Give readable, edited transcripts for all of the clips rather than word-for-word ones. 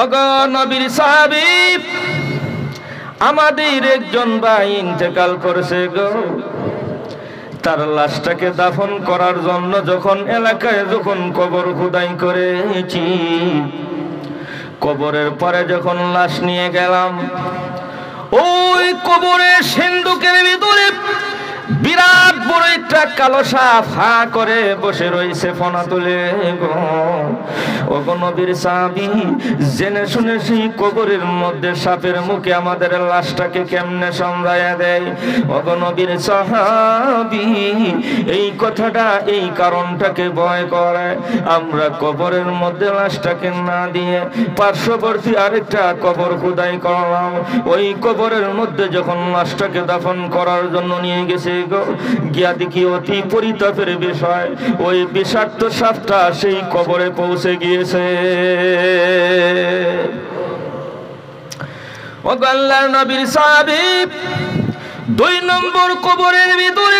ওগো নবীর সাহাবী, আমাদের একজন ভাই ইন্তেকাল করেছে গো। তার লাশটাকে দাফন করার জন্য যখন এলাকায় কবর খোদাই করেছি, কবরের পরে যখন লাশ নিয়ে গেলাম, ওই কবরের সিন্দুকের ভিতরে বিরাট বড় একটা কালো সাপ হা করে বসে রয়েছে ফনা তুলে গো। ওগো নবীর সাহাবী, জেনে শুনে সেই কবরের মধ্যে সাপের মুখে আমাদের লাশটাকে কেমনে সামলায়া দেয়। ওগো নবীর সাহাবী, এই কথাটা, এই কারণটাকে ভয় করে আমরা কবরের মধ্যে লাশটাকে না দিয়ে পার্শ্ববর্তী আরেকটা কবর খোদাই করলাম। ওই কবরের মধ্যে যখন লাশটাকে দাফন করার জন্য নিয়ে গেছে গো, গিয়া দেখি অতি পরিতাপের বিষয়, ওই বিষাক্ত সাপটা সেই কবরে পৌঁছে গিয়েছে। ও আল্লাহর নবীর সাহাবী, 2 নম্বর কবরের ভিতরে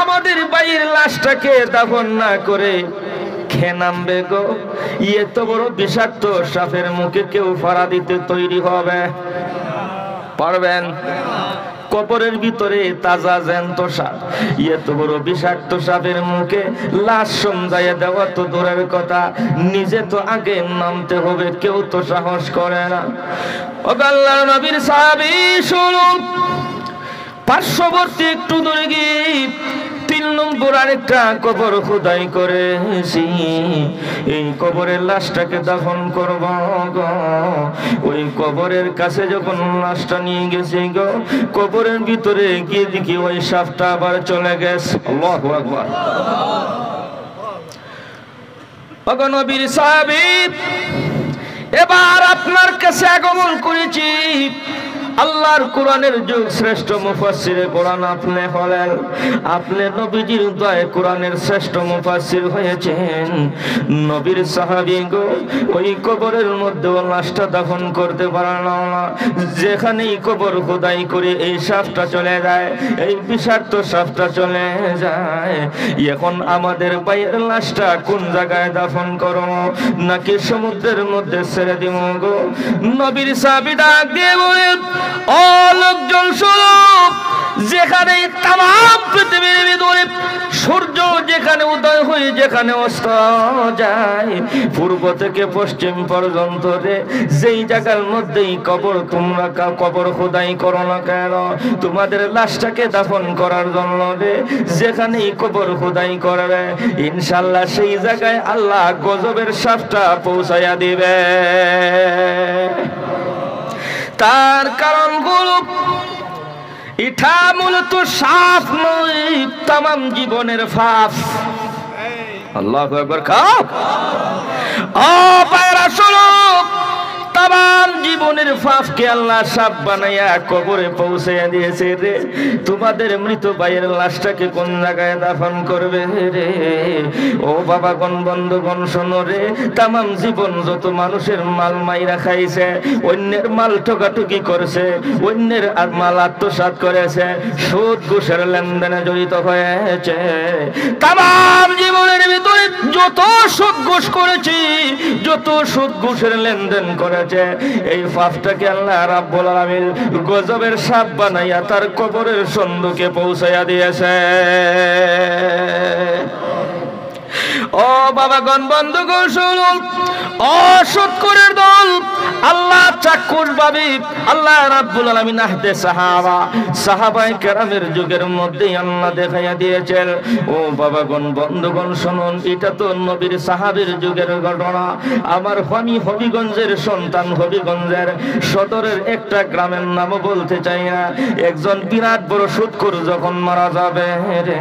আমাদের ভাইয়ের লাশটাকে দাফন না করে খেয়ে নামবে গো। এত বড় বিষাক্ত সাপের মুখে কেউ ফাড়া দিতে তৈরি হবে? পারবেন? কবরের ভিতরে তাজা জ্যান্ত সাপ, এত বড় বিষাক্ত সাপের মুখে লাশ সমজাইয়া দেওয়া তো দূরের কথা, নিজে তো আগে নামতে হবে, কেউ তো সাহস করে না। ও আল্লাহর নবীর সাহাবী শুনুন, পার্শ্ববর্তী একটু দূরে গিয়ে 3 নম্বর আরেকটা কবর খোদাই করেছি। এই কবরের লাশটাকে দাফন করব গো। ওই কবরের কাছে যখন লাশটা নিয়ে গেছি গো, কবরের ভিতরে গিয়ে দেখি ওই সাপটা আবার চলে গেছে। আল্লাহু আকবার। ওগো নবীর সাহাবী, এবার আপনার কাছে আগমন করেছি। আল্লাহর কোরআনের যুগ শ্রেষ্ঠ মুফাসসিরে কোরআন আপনি হলেন। আপনি নবীজির দয়ায় কোরআনের শ্রেষ্ঠ মুফাসসির হয়েছেন। নবীর সাহাবী গো, ওই কবরের মধ্যে লাশটা দাফন করতে পারল না। যেখানেই কবর খোদাই করে এই সাপটা চলে যায়, এই বিষাক্ত সাপটা চলে যায়। এখন আমাদের ভাইয়ের লাশটা কোন জায়গায় দাফন করব? নাকি সমুদ্রের মধ্যে ছেড়ে দিব গো? নবীর সাহাবী ডাক দিয়ে বলেন, ও লোকজন শুনো, যেখানে তামাম পৃথিবীর ভিতরে সূর্য যেখানে উদয় হয়ে যেখানে অস্ত যায়, পূর্ব থেকে পশ্চিম পর্যন্ত রে, যেই জায়গার মধ্যেই কবর তোমরা কবর খোদাই করো না কেন, তোমাদের লাশটাকে দাফন করার জন্য রে, যেখানেই কবর খোদাই করবে ইনশাআল্লাহ সেই জায়গায় আল্লাহ গজবের সাপটা পৌঁছায়া দিবে। তার কারণগুলো এটা মূলত সাপ নয়, তামাম জীবনের ফাঁস। আল্লাহু আকবার। ও পায়রা শোনো, তামাম জীবনের ফাঁসকে আল্লাহ সাপ বানাইয়া কবরে পৌঁছে দিয়েছে রে। তোমাদের মৃত ভাইয়ের লাশটাকে কোন জায়গায় দাফন করবে রে? ও বাবাগণ, বন্ধুগণ শোনো রে, তামাম জীবন যত মানুষের মাল মাইরা খাইছে, অন্যের মাল ঠকাঠুকি করেছে, অন্যের মাল আত্মসাৎ করেছে, সুদ ঘুষের লেনদেনে জড়িত হয়েছে, তামাম জীবনের ভিতরে যত সুদ ঘুষ করেছি, যত সুদ ঘুষের লেনদেন করেছে, এই পাপটাকে আল্লাহ রাব্বুল আলামিন গজবের সাপ বানাইয়া তার কবরের সন্দুকে পৌঁছাইয়া দিয়েছে। ও বাবাগণ, বন্ধুগণ শুনুন, অসৎকরের দল আল্লাহ চাক্ষুষ ভাবে আল্লাহ রাব্বুল আলামিন আহদে সাহাবায়ে কেরামের যুগের মধ্যেই আল্লাহ দেখাইয়া দিয়েছেন। ও বাবাগণ, বন্ধুগণ শুনুন, এটা তো নবীর সাহাবীর যুগের ঘটনা। আমার আমি হবিগঞ্জের সন্তান, হবিগঞ্জের সদরের একটা গ্রামের নামও বলতে চাই না। একজন বিরাট বড় সুদখোর যখন মারা যাবে রে,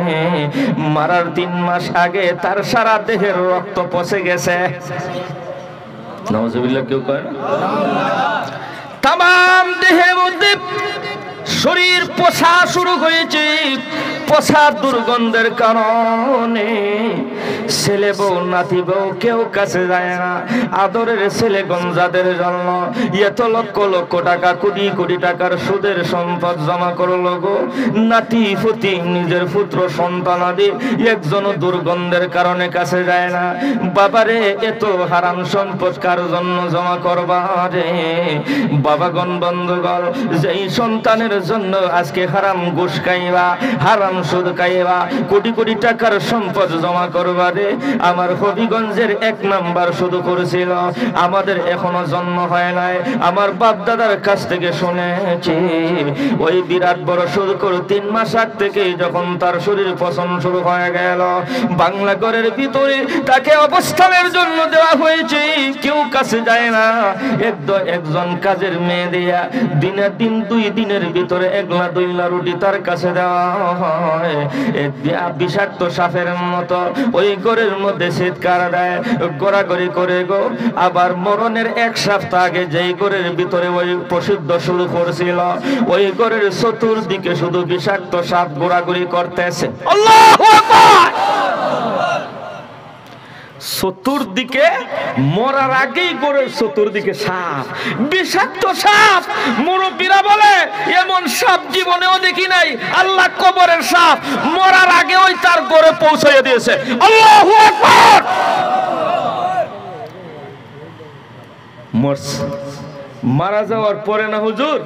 মারার 3 মাস আগে তার সারা দেহের রক্ত পচে গেছে। নাউজুবিল্লাহ। কেউ কয় না? তামাম দেহের মধ্যে শরীর পচা শুরু হয়েছে। পচা দুর্গন্ধের কারণে ছেলে বউ নাতি বউ কেউ কাছে যায় না। আদরের ছেলে গঞ্জাদের জন্য এত লক্ষ লক্ষ টাকা, কোটি কোটি টাকার সুদের সম্পদ জমা করলো গো। নাতি ফুতি নিজের পুত্র সন্তানাদি একজন দুর্গন্ধের কারণে কাছে যায় না। বাবারে এত হারাম সম্পদ কার জন্য জমা করবা রে? বাবাগণ বন্ধুগণ, যেই সন্তানের জন্য আজকে হারাম ঘুষ খাইবা, হারাম সুদ খাইবা, কোটি কোটি টাকার সম্পদ জমা করবা রে, আমার হবিগঞ্জের 1 নাম্বার শুধু করেছিল, আমাদের এখনো জন্ম হয় নাই, আমার বাপ দাদার কাছ থেকে শুনেছি, ওই বিরাট বড় সুদ করে 3 মাস আগ থেকে যখন তার শরীর পচন শুরু হয়ে গেল, বাংলা ঘরের ভিতরে তাকে অবস্থানের জন্য দেওয়া হয়েছে, কেউ কাছে যায় না। একজন কাজের মেয়ে দিয়া দিনের দিন 2 দিনের ভিতরে 1-2 রুটি তার কাছে দেওয়া হয়। বিষাক্ত সাপের মতো ওই ঘরের মধ্যে চিৎকার দেয়, গোড়াগড়ি করে গো। আবার মরণের 1 সপ্তাহ আগে যেই ঘরের ভিতরে ওই প্রসিদ্ধ শুরু করছিল, ওই ঘরের চতুর্দিকে শুধু বিষাক্ত সাপ গোড়াগড়ি করতেছে। আল্লাহু আকবার! চতুর্দিকে মরার আগেই গড়ের চতুর্দিকে সাপ, বিষাক্ত সাপ। মুরব্বীরা বলে এমন সাপ জীবনেও দেখি নাই। আল্লাহ কবরের সাপ মরার আগে ওই তার গড়ে পৌঁছাইয়া দিয়েছে। আল্লাহু আকবার! মারা যাওয়ার পরে না হুজুর,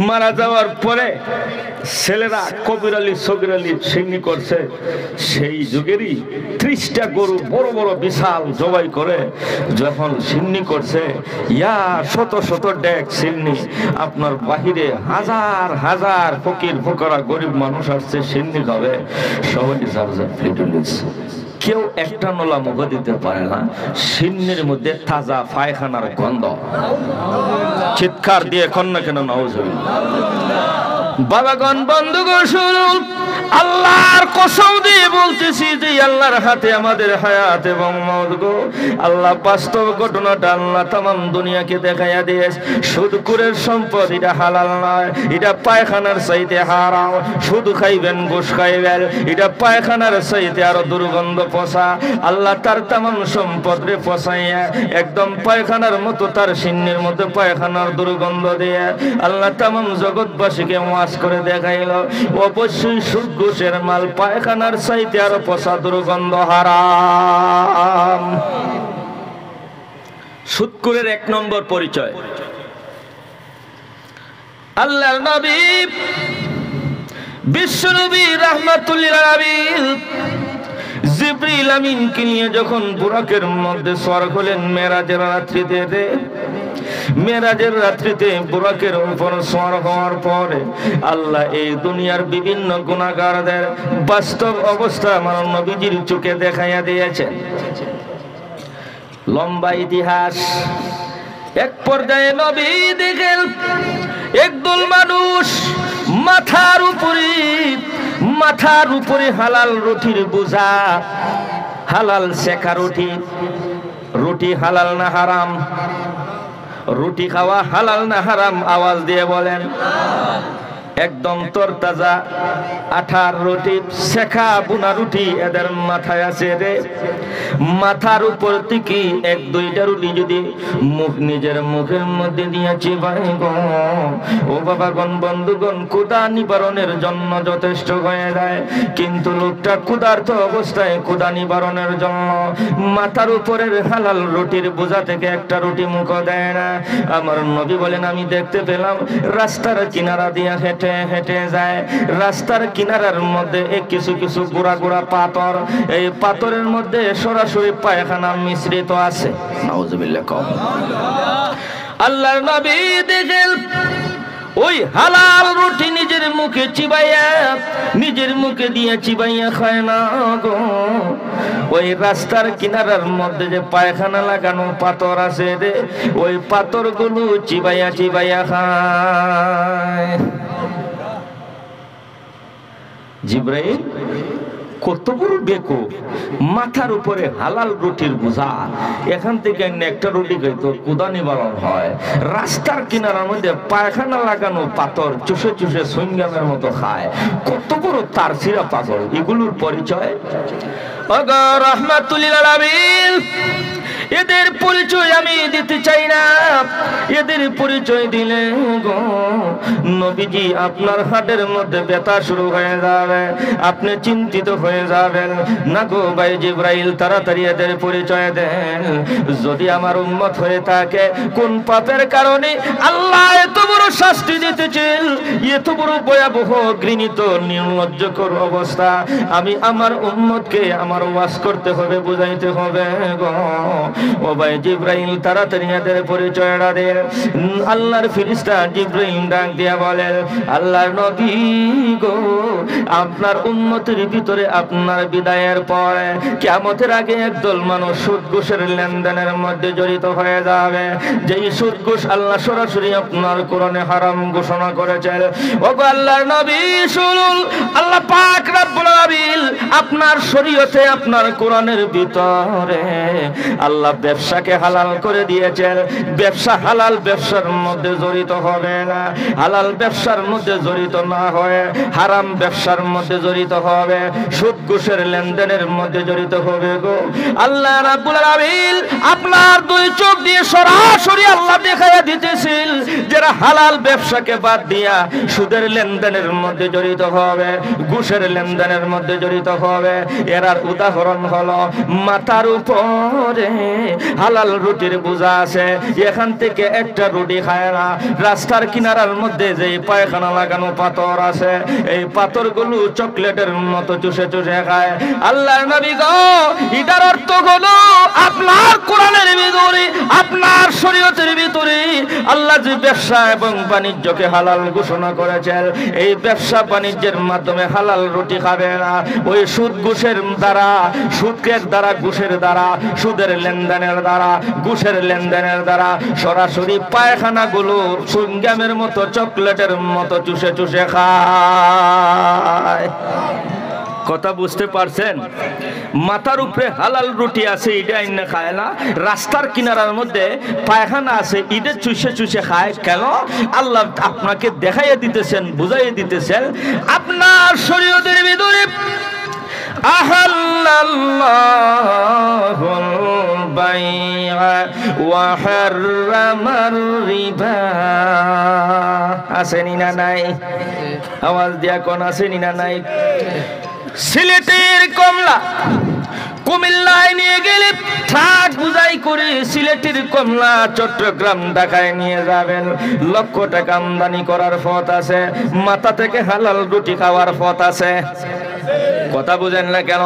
মারা যাওয়ার পরে ছেলেরা কবির আলী সগির আলী সিন্নি করছে, সেই যুগেরই 30টা গরু বড় বড় বিশাল জবাই করে যখন সিন্নি করছে, ইয়া শত শত ডেক সিন্নি, আপনার বাহিরে হাজার হাজার ফকির ফকরা গরিব মানুষ আসছে সিন্নি খাবে, সবাই যার ফিটুলিস, কেউ একটা নোলা মুখ দিতে পারে না। সিন্নির মধ্যে তাজা পায়খানার গন্ধ। চিৎকার দিয়ে এখন না কেন নাউজুবিল্লাহ। বাবাগণ বন্ধুগণ শুনুন, আল্লাহর কসম দিয়ে বলতেছি যে আল্লাহর হাতে আমাদের হায়াত এবং মওত গো। আল্লাহ বাস্তব ঘটনাটা আল্লাহ তামাম দুনিয়াকে দেখাইয়া দিয়েছে। সুদখোরের সম্পদ এটা হালাল নয়, এটা পায়খানার চাইতে হারাম। সুদ খাইবেন, ঘুষ খাইবেন, এটা পায়খানার চাইতে আরো দুর্গন্ধ পচা। আল্লাহ তার তামাম সম্পদ রে পচাইয়া একদম পায়খানার মতো তার সিন্নির মধ্যে পায়খানার দুর্গন্ধ দিয়ে আল্লাহ তামাম জগৎবাসীকে ওয়াজ করে দেখাইল, অবশ্যই সুদ ঘুষের মাল পায়খানার চাইতে আরো পচা দুর্গন্ধ হারাম। সুদখোরের 1 নম্বর পরিচয়, আল্লাহর নবী বিশ্বনবী রাহমাতুল লিল আলামিন জিবরিল আমিনকে নিয়ে যখন বুরাকের মধ্যে সওয়ার হলেন মেরাজের রাত্রিতে, মেরাজের রাত্রিতে বুরাকের উপর সওয়ার হওয়ার পরে আল্লাহ এই দুনিয়ার বিভিন্ন গুনাহগারদের বাস্তব অবস্থা আমার নবীজির চোখে দেখাইয়া দিয়েছেন। লম্বা ইতিহাস। এক পর্যায়ে নবী দেখেন একদল মানুষ মাথার উপরে হালাল রুটির বোঝা, হালাল শেখা রুটি। রুটি হালাল না হারাম? রুটি খাওয়া হালাল না হারাম? আওয়াজ দিয়ে বলেন। একদম তরতাজা আঠার রুটি, শেখা বুনা রুটি এদের মাথায় আছে রে। মাথার উপর থেকে 1-2টা রুটি যদি নিজের মুখের মধ্যে দিয়েছি ভাই গো, ও বাবাগণ বন্ধুগণ, ক্ষুধা নিবারণের জন্য যথেষ্ট হয়ে যায়। কিন্তু লোকটা ক্ষুধার্ত অবস্থায় ক্ষুধা নিবারণের জন্য মাথার উপরের হালাল রুটির বোঝা থেকে একটা রুটি মুখ দেয় না। আমার নবী বলেন, আমি দেখতে পেলাম রাস্তার কিনারা দিয়ে হেঁটে হেঁটে যায়, রাস্তার কিনারার মধ্যে কিছু কিছু গোড়া গোড়া পাথর, এই পাথরের মধ্যে সরাসরি পায়খানা মিশ্রিত আছে। নাউজুবিল্লাহ। আল্লাহর নবী দেখেন ওই হালাল রুটি নিজের মুখে চিবাইয়া, নিজের মুখে দিয়ে চিবাইয়া খায় না গো। ওই রাস্তার কিনারার মধ্যে যে পায়খানা লাগানো পাথর আছে রে, ওই পাথরগুলো চিবাইয়া চিবাইয়া খায়। জিবরাইল কত বড় বেকো, মাথার উপরে হালাল রুটির বোঝা, এখান থেকে একটা রুটি খাইতো ক্ষুধা নিবারণ হয়। রাস্তার কিনারার মধ্যে পায়খানা লাগানো পাথর চুষে চুষে সুইংগামের মতো খায়। কত বড় তার সিরা পাগল। এগুলোর পরিচয় ওগো রাহমাতুল লিল আলামিন, এদের পরিচয় আমি দিতে চাই না। এদের পরিচয় দিলে গো নবীজি আপনার হাটের মধ্যে ব্যথা শুরু হয়ে যাবে, আপনি চিন্তিত হয়ে যাবেন। না গো ভাই জিবরাইল, তাড়াতাড়ি এদের পরিচয় দেন। যদি আমার উম্মত হয়ে থাকে, কোন পাপের কারণে আল্লাহ এত বড় শাস্তি দিতেছেন, এত বড় ভয়াবহ ঘৃণিত নির্লজ্জকর অবস্থা, আমি আমার উম্মতকে আমার ওয়াজ করতে হবে, বুঝাইতে হবে গো। ও ভাই জিবরাইল, তাড়াতাড়ি এদের পরিচয়টা দেন। আল্লাহর ফেরেশতা জিবরাইল ডাক দিয়া বলেন, আল্লাহর নবী গো, আপনার উম্মতের ভিতরে আপনার বিদায়ের পরে কিয়ামতের আগে একদল মানুষ সুদ ঘুষের লেনদেনের মধ্যে জড়িত হয়ে যাবে। যেই সুদ ঘুষ আল্লাহ সরাসরি আপনার কোরআনে হারাম ঘোষণা করেছেন। ও গো আল্লাহর নবী শুনুন, আল্লাহ পাক রব্বুল আলামিন আপনার শরীয়তে, আপনার কোরআনের ভিতরে আল্লাহ ব্যবসাকে হালাল করে দিয়েছেন। ব্যবসা হালাল ব্যবসার মধ্যে জড়িত হবে না, হালাল ব্যবসার মধ্যে জড়িত না হয়ে হারাম ব্যবসার মধ্যে জড়িত হবে, সুদ ঘুষের লেনদেনের মধ্যে জড়িত হবে গো। আল্লাহ রাব্বুল আলামিন আপনার দুই চোখ দিয়ে সরাসরি আল্লাহ দেখাইয়া দিতেছিল, যারা হালাল ব্যবসাকে বাদ দিয়া সুদের লেনদেনের মধ্যে জড়িত হবে, ঘুষের লেনদেনের মধ্যে জড়িত হবে, এরার উদাহরণ হলো মাথার উপরে হালাল রুটির বোঝা আছে, এখান থেকে একটা রুটি খায় না। রাস্তার কিনারার মধ্যে যে পায়খানা লাগানো পাথর আছে, এই পাথরগুলো চকলেটের মতো চুষে চুষে খায়। আল্লাহর নবী গো, এটার অর্থ হলো আপনার কোরআনের ভিতরে, আপনার শরীয়তের ভিতরে আল্লাহ যে ব্যবসা এবং বাণিজ্যকে হালাল ঘোষণা করেছেন, এই ব্যবসা বাণিজ্যের মাধ্যমে হালাল রুটি খাবে না। ওই সুদ ঘুষের দ্বারা, সুদের দ্বারা, ঘুষের দ্বারা, সুদের লেনদেনের দ্বারা, ঘুষের লেনদেনের দ্বারা সরাসরি পায়খানাগুলো চুইংগামের মতো, চকলেটের মতো চুষে চুষে খায়। কথা বুঝতে পারছেন? মাথার উপরে হালাল রুটি আছে, এটা আইনা খায় না। রাস্তার কিনারার মধ্যে পায়খানা আছে, এটা চুষে চুষে খায়। কেন? আল্লাহ আপনাকে দেখাইয়া দিতেছেন, বুঝাইয়া দিতেছেন, আপনার শরীয়তের ভিতরে আহাল্লাল্লাহুল বাইআ ওয়া হাররামার রিবা। আসেনি না নাই? আওয়াজ দিয়া কোন আসেনি না নাই? সিলেটের কমলা কুমিল্লায় নিয়ে গেলে ট্রাক বুঝাই করে সিলেটের কমলা চট্টগ্রাম ঢাকায় নিয়ে যাবেন। লক্ষ টাকা আমদানি করার পথ আছে, মাথা থেকে হালাল রুটি খাওয়ার পথ আছে। কথা বুঝেন না কেন?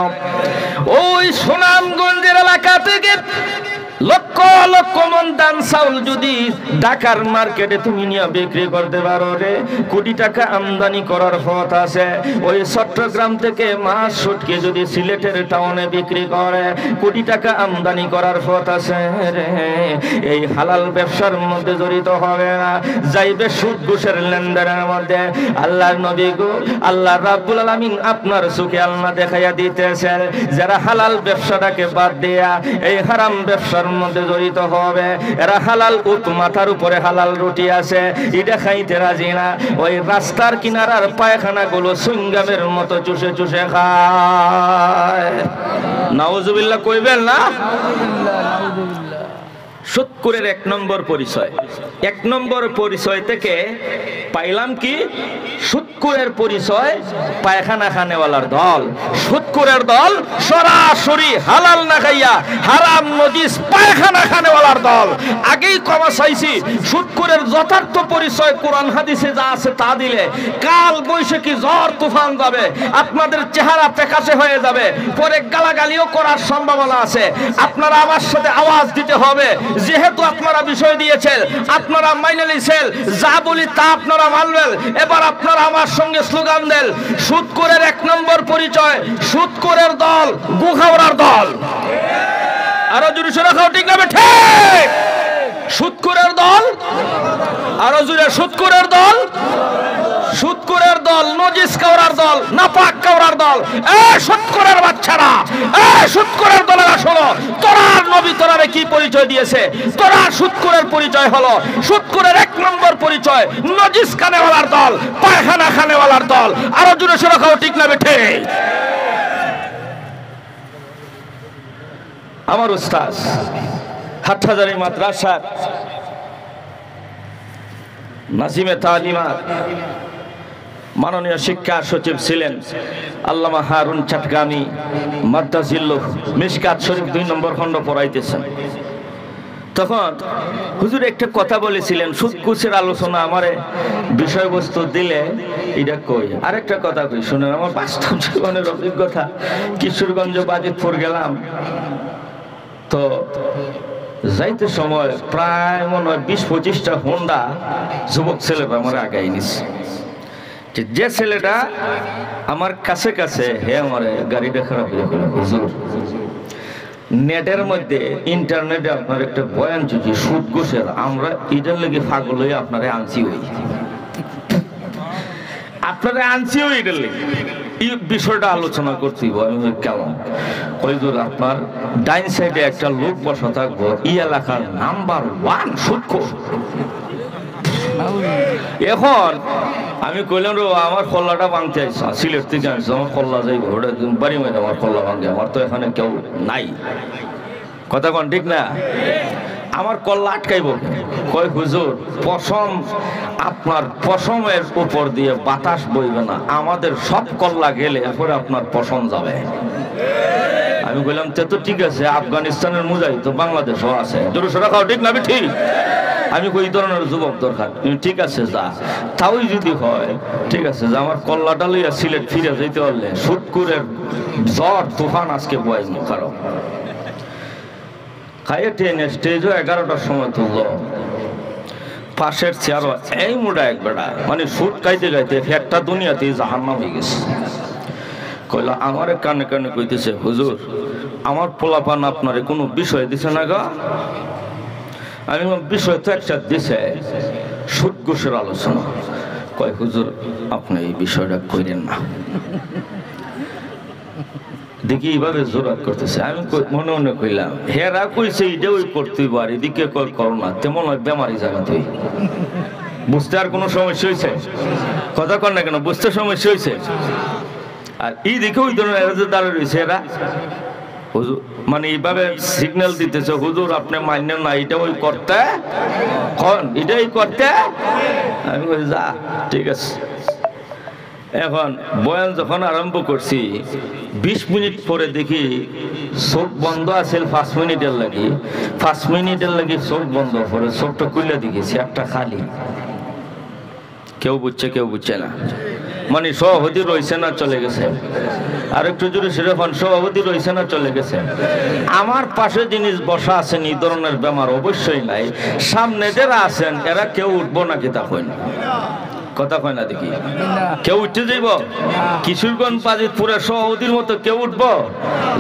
ওই সুনামগঞ্জের এলাকা থেকে লক্ষ লক্ষ মন ধান চাউল যদি ঢাকার মার্কেটে তুমি নিয়ে বিক্রি করতে পারো রে, কোটি টাকা আমদানি করার পথ আছে। ওই চট্টগ্রাম থেকে মাছ শুটকি যদি সিলেটের টাউনে বিক্রি করে, কোটি টাকা আমদানি করার পথ আছে রে। এই হালাল ব্যবসার মধ্যে জড়িত হবে না, যাইবে সুদ ঘুষের লেনদেনের মধ্যে। আল্লাহর নবী গো, আল্লাহ রাব্বুল আলামিন আপনার চোখে আল্লাহ দেখাইয়া দিতেছেন, যারা হালাল ব্যবসাটাকে বাদ দিয়া এই হারাম ব্যবসার মধ্যে জড়িত হবে, এরা হালাল উট, মাথার উপরে হালাল রুটি আছে, এটা খাইতে রাজি না। ওই রাস্তার কিনারার পায়খানা গুলো চুইংগামের মতো চুষে চুষে খায়। নাউজুবিল্লাহ কইবেন না? সুদখোরের এক নম্বর পরিচয়, এক নম্বর পরিচয় থেকে পাইলাম কি? সুদখোরের পরিচয় পায়খানা খানেওয়ালার দল। সুদখোরের দল সরাসরি হালাল না খাইয়া হারাম নজিস পায়খানা খানেওয়ালার দল। আগেই কমা চাইছি, সুদখোরের যথার্থ পরিচয় কোরআন হাদিসে যা আছে তা দিলে কাল বৈশাখী ঝড় তুফান যাবে, আপনাদের চেহারা প্রকাশে হয়ে যাবে, পরে গালাগালিও করার সম্ভাবনা আছে। আপনারা আমার সাথে আওয়াজ দিতে হবে, যেহেতু আপনারা বিষয় দিয়েছেন, আপনারা মাইনে নিয়েছেন, যা বলি তা আপনারা মানবেন। এবার আপনারা আমার সঙ্গে স্লোগান দেন, সুদখোরের এক নম্বর পরিচয়, সুদখোরের দল গুখাওয়ার দল। আরো জোরে সোরে খাও, ঠিক না ঠিক? সুদখোরের দল, আরো জোরে, সুদখোরের দল, সুদখোরের দল, নজিস খাওয়ার দল, নাপাক খাওয়ার দল। এই সুদখোরের বাচ্চারা, এই সুদখোরের দলেরা শোনো, তোরার নবী তোরারে কি পরিচয় দিয়েছে? তোরা সুদখোরের পরিচয় হলো, সুদখোরের এক নম্বর পরিচয় নজিস খানেওয়ালার দল, পায়খানা খানেওয়ালার দল। আরো জোরে সোরে খাও, ঠিক না ঠিক? আমার উস্তাদ হাটহাজারী মাদ্রাসার নাজিমে তালিমাত মাননীয় শিক্ষা সচিব ছিলেন আল্লামা হারুন চাটগামি মাদ্দাজিল্লুহ মিশকাত শরীফ 2 নম্বর খণ্ড পড়াইতেছেন। তখন হুজুর একটা কথা বলেছিলেন, সুদ ঘুষের আলোচনা আমারে বিষয়বস্তু দিলে এটা কই। আরেকটা কথা কই শুনেন, আমার বাস্তব জীবনের অভিজ্ঞতা। কিশোরগঞ্জ বাজিতপুর গেলাম, তো যাইতে সময় প্রায় মনে হয় 20-25টা হোন্ডা যুবক ছেলেরা আমার আগাই নিছে। যে ছেলেটা আমার কাছে কাছে হে আমার গাড়িটা খারাপ হয়ে গেল, হুজুর নেটের মধ্যে ইন্টারনেটে আপনার একটা বয়ান যদি সুদ ঘুষের, আমরা এটার লেগে পাগল হয়ে আপনারা আনছি হই, আপনারা আনছি হই এটার লেগে এই বিষয়টা আলোচনা করছি। আমি কেমন কইজুর আপনার ডাইন সাইডে একটা লোক বসা থাকবো, এই এলাকার নাম্বার 1 সুদখোর। এখন আমি কইলাম রে আমার কল্লাটা ভাঙতে আইসা, সিলেট থেকে আনছি, আমার কল্লা যাইব ওটা বাড়ি মেয়ে আমার কল্লা ভাঙে, আমার তো এখানে কেউ নাই। কথা কন ঠিক না? আমার কল্লা আটকাইব কয় হুজুর পশম, আপনার পশমের উপর দিয়ে বাতাস বইবে না, আমাদের সব কল্লা গেলে এরপরে আপনার পশম যাবে। আমি বললাম তো ঠিক আছে, আফগানিস্তানের মুজাহিদ তো বাংলাদেশও আছে, জোরসোরা খাও ঠিক না? ঠিক। আমি কই ধরনের যুবক দরকার, ঠিক আছে যা, তাও যদি হয় ঠিক আছে যা, আমার কল্লাটা লইয়া সিলেট ফিরে যেতে পারলে সুদকুরের ঝড় তুফান আজকে বয় কারো খাইয়ে ট্রেনে স্টেজও 11টার সময় তুললো, পাশের চেয়ারও এই মোটা এক বেড়া, মানে সুদ খাইতে খাইতে ফেরটা দুনিয়াতে জাহান্নাম হয়ে গেছে। কইলা আমার কানে কানে কইতেছে হুজুর আমার পোলাপান আপনারে কোনো বিষয় দিছে না গা? আমি বিষয় তো একটা দিছে, সুদ ঘুষের আলোচনা। কয় হুজুর আপনি এই বিষয়টা কইরেন না। দেখি এইভাবে জোরাত করতেছে, আমি মনে মনে কইলাম হেরা কইছে এটা ওই করতেই পারে, এদিকে কই করো না, তেমন হয় বেমারি জায়গা তুই বুঝতে আর কোনো সমস্যা হয়েছে? কথা কর না কেন, বুঝতে সমস্যা হয়েছে? আর এই দেখে ওই ধরনের দাঁড়িয়ে রয়েছে এরা, হুজুর মানে এইভাবে সিগন্যাল দিতেছে হুজুর আপনি মাইনেন না, এটা ওই করতে এটাই করতে। আমি বলি যা ঠিক আছে। এখন বয়ান যখন আরম্ভ করছি 20 মিনিট পরে দেখি চোখ বন্ধ আছে 5 মিনিটের লাগি, 5 মিনিটের লাগি চোখ বন্ধ করে চোখটা খুলে দেখেছি একটা খালি। কেউ বুঝছে কেউ বুঝছে না, মানে সভাপতি রয়েছে না চলে গেছে, আর একটু জোরে সেরকম সভাপতি রয়েছে না চলে গেছে। আমার পাশে জিনিস বসা আছেন এই ধরনের বেমার অবশ্যই নাই, সামনে যারা আছেন এরা কেউ উঠবো নাকি তা হয় না? কথা কয় না দেখি, কেউ উঠতে যাইব? কিশোরগঞ্জ বাজিতপুরের সভাপতির মতো কেউ উঠবো?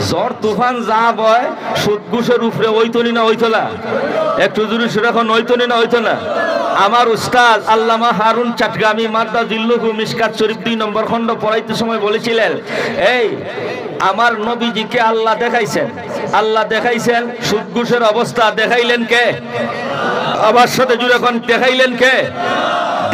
ঝড় তুফান যা বয় সুদ ঘুষের উপরে ওইতনি না ওইতলা, একটু জোরে সেরকম ওইতনি না ওইতলা। আমার উস্তাদ আল্লামা হারুন চাটগামি মাদ্দাজিল্লুহু মিশকাত শরীফ 2 নম্বর খণ্ড পড়াইতে সময় বলেছিলেন, এই আমার নবীজিকে আল্লাহ দেখাইছেন, আল্লাহ দেখাইছেন, সুদ ঘুষের অবস্থা দেখাইলেন কে? আবার সাথে জুড়ে এখন দেখাইলেন কে?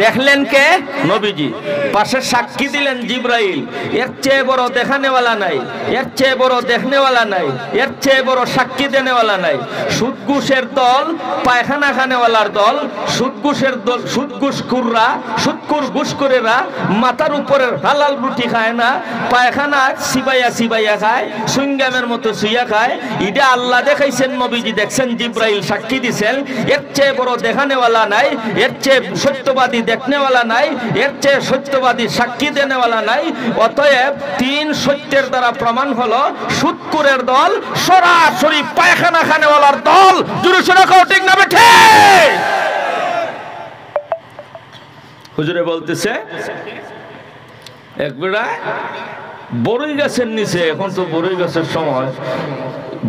দেখলেন কে? নবীজি। পাশে সাক্ষী দিলেন জিব্রাইল। এর চেয়ে বড় দেখানেওয়ালা নাই, এর চেয়ে বড় দেখনেওয়ালা নাই, এর চেয়ে বড় সাক্ষী দেনেওয়ালা নাই। সুদ ঘুষের দল, পায়খানা খানেওয়ালার দল, সুদ ঘুষের দল, সুদ ঘুষখোররা, সুদখোর ঘুষখোরেরা মাথার উপরের হালাল রুটি খায় না, পায়খানা সিবাইয়া সিবাইয়া খায়, সুইংগামের মতো সুইয়া খায়। এটা আল্লাহ দেখাইছেন, নবীজি দেখছেন, জিব্রাইল সাক্ষী দিছেন। এর চেয়ে বড় দেখানেওয়ালা নাই, এর চেয়ে সত্যবাদী দেখনেওয়ালা নাই, এর চেয়ে সত্যবাদী সাক্ষী দেনেওয়ালা নাই। অতএব 3 সত্যের দ্বারা প্রমাণ হলো সুদখোরের দল সরাসরি পায়খানা খানেওয়ালার দল। জোরে সোরে কও ঠিক না বেঠে? হুজুরে বলতেছে একবেলা বড়ই গাছের নিচে, এখন তো বড়ই গাছের সময়,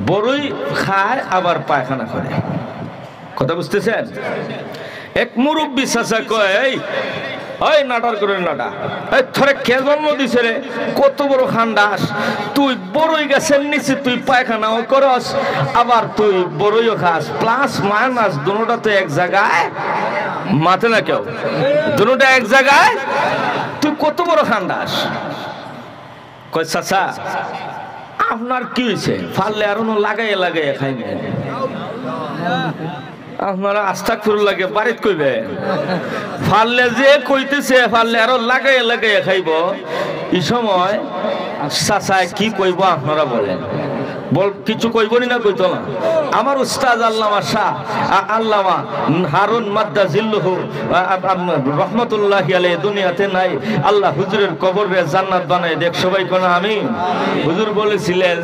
বড়ই খায় আবার পায়খানা করে। কথা বুঝতেছেন? এক মুরব্বী চাচা কয়, ওই নাটার করে নাটা, এই থরে কে জন্ম দিছে রে? কত বড় খান্ডাস তুই, বড়ই গাছের নিচে তুই পায়খানাও করস আবার তুই বড়ইও খাস, প্লাস মাইনাস দুটোটা তো এক জায়গায়, মাথে না কেউ, দুটোটা এক জায়গায়, তুই কত বড় খান্ডাস? কয় চাচা আপনার কি হয়েছে ফাললে আর লাগাই লাগাই খাইবে আপনারা আস্তাগফিরুল্লাহ লাগে বাড়িত কইবে ফাললে যে কইতেছে ফাললে আরো লাগাই লাগাই খাইব এই সময় চাচায় কি কইব আপনারা বলেন বল কিছু কইবনি না কইতো না আমার উস্তাদ আল্লামা শাহ আল্লামা হারুন মাদ্দা জিল্লুহু রহমাতুল্লাহি আলাইহি দুনিয়াতে নাই আল্লাহ হুজুরের কবরে জান্নাত বানায় দেখ সবাই কোন আমিন হুজুর বলেছিলেন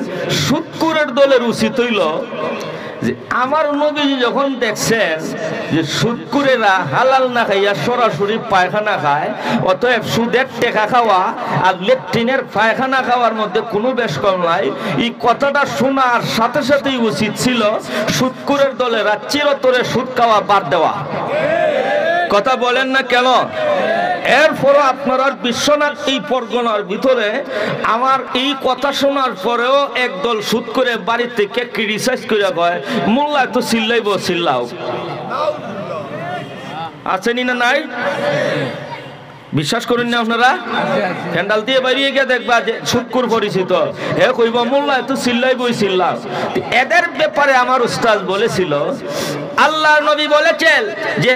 শুকরের দলের উচিত হইল যে আমার নবীজি যখন দেখছেন যে শুকরেরা হালাল না খাইয়া সরাসরি পায়খানা খায় অতএব সুদের টেকা খাওয়া আর লেট্রিনের পায়খানা খাওয়ার মধ্যে কোনো বেশ কম নাই এই কথাটা শোনার সাথে সাথেই উচিত ছিল শুকরের দলেরা চিরতরে সুদ খাওয়া বাদ দেওয়া কথা বলেন না কেন এরপরও আপনারা বিশ্বনাথ এই পরগনার ভিতরে আমার এই কথা শোনার পরেও একদল সুদ করে বাড়ি থেকে ক্রিটিসাইজ করে কয় মোল্লা তো চিল্লাইব চিল্লাও আছেনি না নাই বিশ্বাস করেন না আপনারা প্যান্ডাল দিয়ে বাইরে গিয়ে দেখবা যে শুক্কুর পরিচিত হে কইব মোল্লা এত চিল্লাই বই চিল্লাও এদের ব্যাপারে আমার উস্তাদ বলেছিল আল্লাহর নবী বলেছেন যে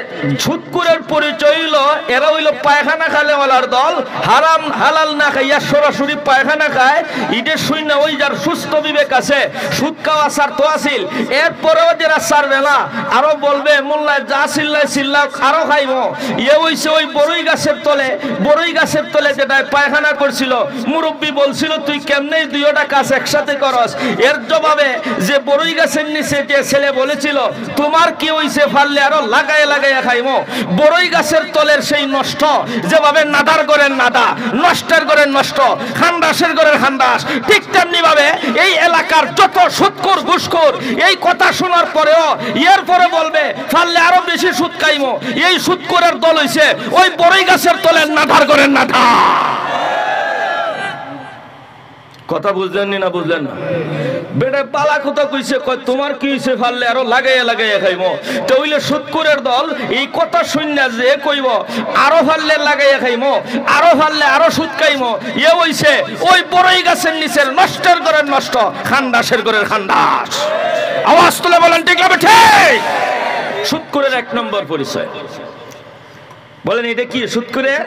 শুক্কুরের পরিচয় হইলো এরা হইলো পায়খানা খালে ওয়ালার দল হারাম হালাল না খাইয়া সরাসরি পায়খানা খায় ইটে শূন্য ওই যার সুস্থ বিবেক আছে সুদ খাওয়া সার তো আসিল এরপরেও যারা সারবে না আরো বলবে মোল্লা যা চিল্লাই চিল্লাও আরো খাইব ইয়ে হইছে ওই বড়ই গাছের তলে যেটা পায়খানা করছিল মুরব্বী বলছিল তুই কেমনে দুইটা কাজ একসাথে করস এর জবাবে যে বড়ই গাছের নিচে যে ছেলে বলেছিল তোমার কি হইছে ফাললে আরো লাগায় লাগাইয়া খাইমো বড়ই গাছের তলের সেই নষ্ট যেভাবে নাদার করেন নাদা নষ্টের করেন নষ্ট খান্দাসের করেন খান্দাস ঠিক তেমনি ভাবে এই এলাকার যত সুদখোর ঘুষখোর এই কথা শোনার পরেও এরপরে বলবে ফাললে আরো বেশি সুদ খাইমো এই সুদখোরের দল হইছে ওই বড়ই গাছের তলে নাধার করেন নাধা কথা বুঝলেন না বুঝলেন না বেটা পালা কথা কইছে কয় তোমার কি হইছে ফাললে আরো লাগাইয়া লাগাইয়া খাইমো তো হইলে সুদখোরের দল এই কথা শুননা যে কইব আরো ফাললে লাগাইয়া খাইমো আরো ফাললে আরো সুদ খাইমো এ হইছে ওই বড়ই গাছের নিচের নষ্টের করেন নষ্ট খান্দাসের করেন খান্দাস আওয়াজ তুলে বলেন ঠিক লাগবে ঠিক সুদখোরের এক নম্বর পরিচয় বলেন এটা কি সুদখোরের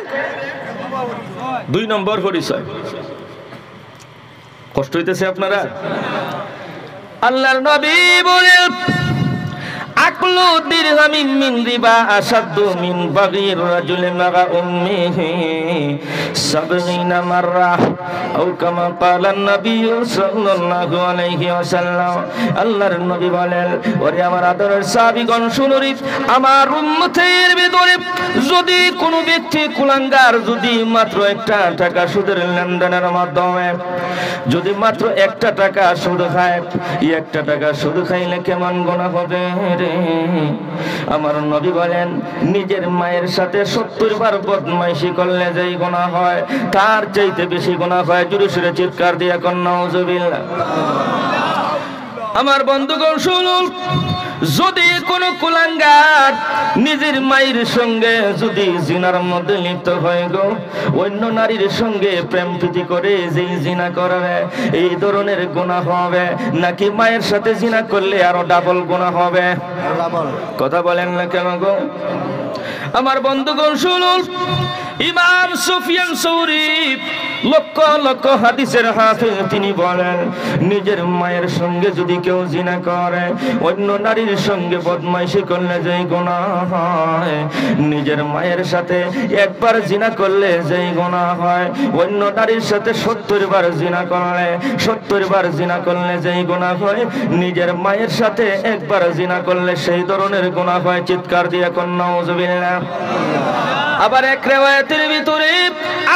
দুই নম্বর পরিচয় কষ্ট হইতেছে আপনারা আল্লাহর নবী বলেন আকলু দিরহামিন মিন রিবা আসাদু মিন বাগির রাজুল মাগা উম্মিহি 70 মাররা আও কামা ক্বালান নবী সাল্লাল্লাহু আলাইহি ওয়াসাল্লাম আল্লাহর নবী বলেন ওরে আমার আদরের সাহাবীগণ শুনুন আমার উম্মতের ভিতরে যদি কোনো ব্যক্তি কুলাঙ্গার যদি মাত্র একটা টাকা সুদের লেনদেনের মাধ্যমে যদি মাত্র একটা টাকা সুদ খায় একটা টাকা সুদ খাইলে কেমন গুনাহ হবে আমার নবী বলেন নিজের মায়ের সাথে 70 বার বদমাইশি করলে যেই গুনাহ হয় তার চাইতে বেশি গুনাহ হয় জোরে সুরে চিৎকার দিয়ে কোন নাউজুবিল্লাহ আমার বন্ধুগণ শুনুন যদি কোনো কুলাঙ্গার নিজের মায়ের সঙ্গে যদি জিনার মধ্যে লিপ্ত হয়ে গো অন্য নারীর সঙ্গে প্রেম প্রীতি করে যেই জিনা করবে এই ধরনের গুনাহ হবে নাকি মায়ের সাথে জিনা করলে আরো ডাবল গুনাহ হবে কথা বলেন না কেন গো আমার বন্ধুগণ শুনুন ইমাম সুফিয়ান সৌরি লক্ষ লক্ষ হাদিসের হাফেজ তিনি বলেন নিজের মায়ের সঙ্গে যদি কেউ জিনা করে অন্য নারীর সঙ্গে বদমাইশি করলে যেই গুনাহ হয় নিজের মায়ের সাথে একবার জিনা করলে যেই গুনাহ হয় অন্য নারীর সাথে 70 বার জিনা করলে 70 বার জিনা করলে যেই গুনাহ হয় নিজের মায়ের সাথে একবার জিনা করলে সেই ধরনের গুনাহ হয় চিৎকার দিয়ে কোন নাউজুবিল্লাহ আবার এক রিওয়ায়াতের ভিতরে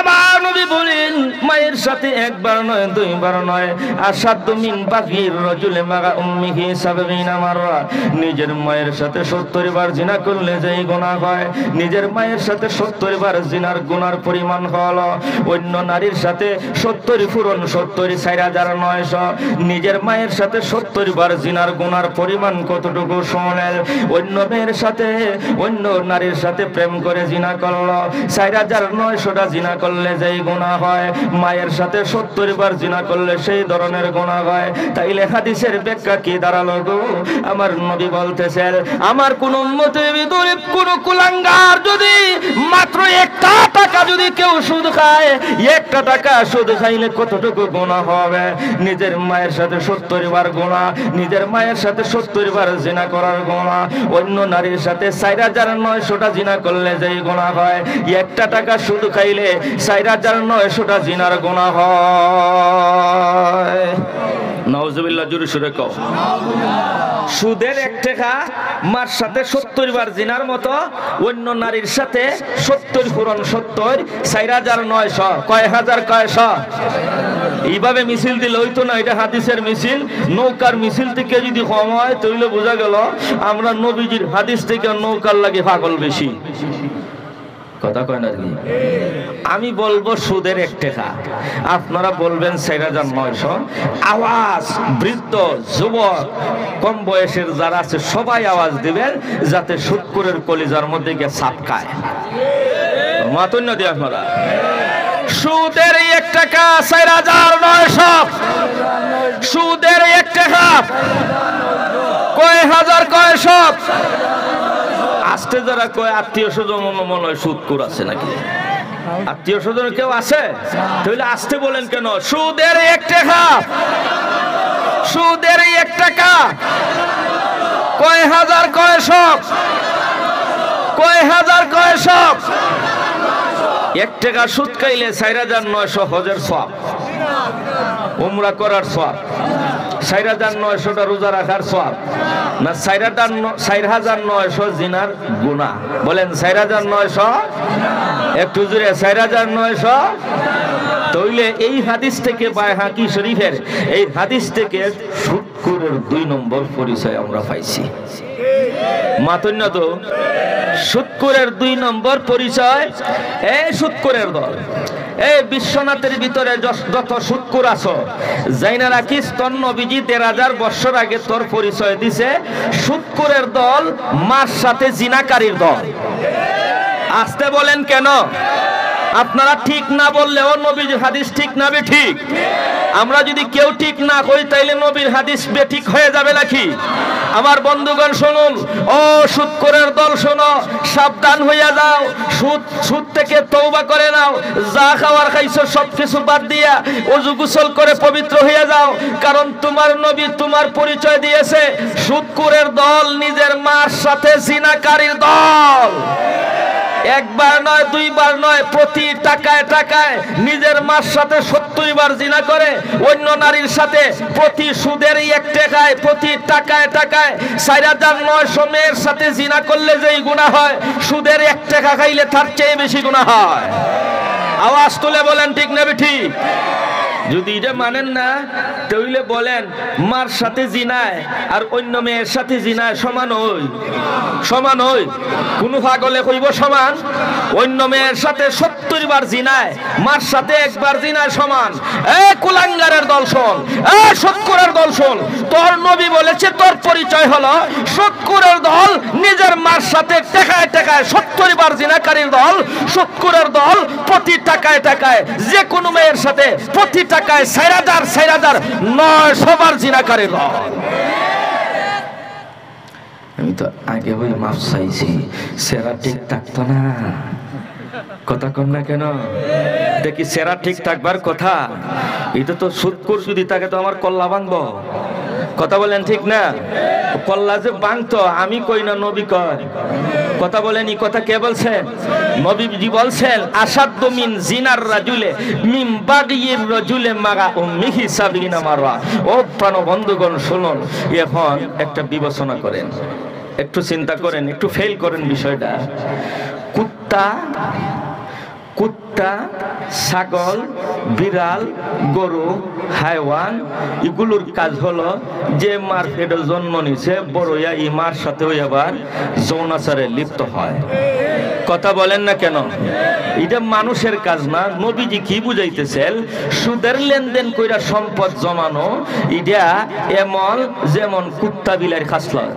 আবার নবী বলেন মায়ের সাথে একবার নয় দুইবার নয় আসাদু মিন বাগির রাজুল মাগা উম্মিহি 70 মাররা নিজের মায়ের সাথে 70 বার জিনা করলে যেই গুনাহ হয় নিজের মায়ের সাথে 70 বার জিনার গুনার পরিমাণ হলো অন্য নারীর সাথে 70 পূরণ 70 4900 নিজের মায়ের সাথে 70 বার জিনার গুনার পরিমাণ কতটুকু শুনেন অন্য মেয়ের সাথে অন্য নারীর সাথে প্রেম করে জিনা করলে করলো, 4900টা জিনা করলে যেই গুনাহ হয়, মায়ের সাথে 70 বার জিনা করলে সেই ধরনের গুনাহ হয়। তাইলে হাদিসের ব্যাখ্যা কি দাঁড়ালো গো? আমার নবী বলতেছেন, আমার কোন উম্মতের ভিতরে কোন কুলাঙ্গার যদি মাত্র 1 টাকা যদি কেউ সুদ খায়, 1 টাকা সুদ খাইলে কতটুকু গুনাহ হবে? নিজের মায়ের সাথে 70 বার গুনাহ, নিজের মায়ের সাথে 70 বার জিনা করার গুনাহ, অন্য নারীর সাথে 4900টা জিনা করলে যেই গুনাহ হয়, 1 টাকা সুদ খাইলে 4900টা জিনার গুনাহ হয়। নাউজুবিল্লাহ, জোরে সোরে কও। সুদের 1 টাকা মার সাথে 70 বার জিনার মতো, অন্য নারীর সাথে 70 পূরণ 70, 4900, কয় হাজার, কয়শো? এইভাবে মিছিল দিলে হইতো না, এটা হাদিসের মিছিল। নৌকার মিছিল থেকে যদি কম হয় তাহলে বোঝা গেল আমরা নবীজির হাদিস থেকে নৌকার লাগে পাগল বেশি। কথা কয় না কি? আমি বলবো সুদের 1 টাকা, আপনারা বলবেন 4900। আওয়াজ বৃদ্ধ, যুবক, কম বয়সের যারা আছে সবাই আওয়াজ দিবেন, যাতে সুদখোরের কলিজার মধ্যে গিয়ে চাপ খায়। মাতুন দিয়ে আপনারা সুদের 1 টাকা 4900, সুদের 1 টাকা কয় হাজার, কয়শো? আস্তে যারা কয় আত্মীয় স্বজন মনে হয় সুদখোর আছে নাকি? আত্মীয় স্বজন কেউ আছে? তাহলে আসতে বলেন কেন? সুদের 1 টাকা, সুদের 1 টাকা কয় হাজার, কয়শো? কয় হাজার, কয়শো? 1 টাকা সুদ খাইলে 4900 হজের সওয়াব, উমরা করার সওয়াব, 4900টা রোজা রাখার সওয়াব, না 4900 জিনার গুনাহ? বলেন 4900, একটু জোরে 4900। তাইলে এই হাদিস থেকে বাইহাকি শরীফের এই হাদিস থেকে সুদখোরের 2 নম্বর পরিচয় আমরা পাইছি। মাতুন না তো? সুদখোরের 2 নম্বর পরিচয়, এই সুদখোরের দল, এই বিশ্বনাথের ভিতরে যত সুদখোর আছো, জাইনা রাখিস তোর নবীজি 1000 বছর আগে তোর পরিচয় দিছে সুদখোরের দল, মার সাথে জিনাকারীর দল। আসতে বলেন কেন? আপনারা ঠিক না বললেও নবীর হাদিস ঠিক না বেঠিক? আমরা যদি কেউ ঠিক না করি তাইলে নবীর হাদিস বেঠিক হয়ে যাবে নাকি? আমার বন্ধুগণ শুনুন, ও সুদখোরের দল শোনো, সাবধান হইয়া যাও। সুদ থেকে তওবা করে নাও, যা খাওয়ার খাইছো সবকিছু বাদ দিয়া ওযু গোসল করে পবিত্র হইয়া যাও। কারণ তোমার নবী তোমার পরিচয় দিয়েছে সুদখোরের দল, নিজের মার সাথে জিনাকারীর দল। একবার নয়, 2 বার নয়, প্রতি টাকায় টাকায় নিজের মার সাথে 70 বার জিনা করে, অন্য নারীর সাথে প্রতি সুদের 1 টাকায়, প্রতি টাকায় টাকায় 4900 মেয়ের সাথে জিনা করলে যেই গুনাহ হয়, সুদের 1 টাকা খাইলে তার চেয়ে বেশি গুনাহ হয়। আওয়াজ তুলে বলেন ঠিক না ঠিক? যদি এটা মানেন না তাহলে বলেন মার সাথে জিনায় আর অন্য মেয়ের সাথে জিনায় সমান হই? সমান হই? কোন পাগলে কইব সমান? অন্য মেয়ের সাথে 70 বার জিনায়, মার সাথে 1 বার জিনায় সমান। এই কুলাঙ্গারের দল শোন, এই সুদখোরের দল শোন, তোর নবী বলেছে তোর পরিচয় হলো সুদখোরের দল, নিজের মার সাথে টাকায় টাকায় 70 বার জিনাকারীর দল। সুদখোরের দল প্রতি টাকায় টাকায় যে কোনো মেয়ের সাথে প্রতি টাকায় 4900 বার জিনাকারীর দল। আমি তো আগে ওই মাপ চাইছি, সেরা ঠিক থাকতো না। কথা কম না কেন? দেখি সেরা ঠিক থাকবার কথা। এটা তো সুদখোর যদি থাকে তো আমার কল্লা ভাঙবো। কথা বলেন ঠিক না? কল্লা যে ভাঙতো আমি কই না, নবী কয়। কথা বলেন, এই কথা কে বলছেন? নবীজি বলছেন আসাদ্দু মিন জিনার রাজুলে মিন বাগির রাজুলে মাগা উম্মিহি সাবিনা মাররা। ও প্রাণ বন্ধুগণ শুনুন, এখন একটা বিবেচনা করেন, একটু চিন্তা করেন, একটু ফেল করেন বিষয়টা। কুত্তা, ছাগল, বিড়াল, গরু, হাইওয়ান, এগুলোর কাজ হলো যে মার পেটে জন্ম নিছে বড় হইয়া এই মার সাথে আবার যৌনাচারে লিপ্ত হয়। কথা বলেন না কেন? এটা মানুষের কাজ না। নবীজি কি বুঝাইতেছেন? সুদের লেনদেন কইরা সম্পদ জমানো এটা এমন যেমন কুত্তা বিলার খাসলত।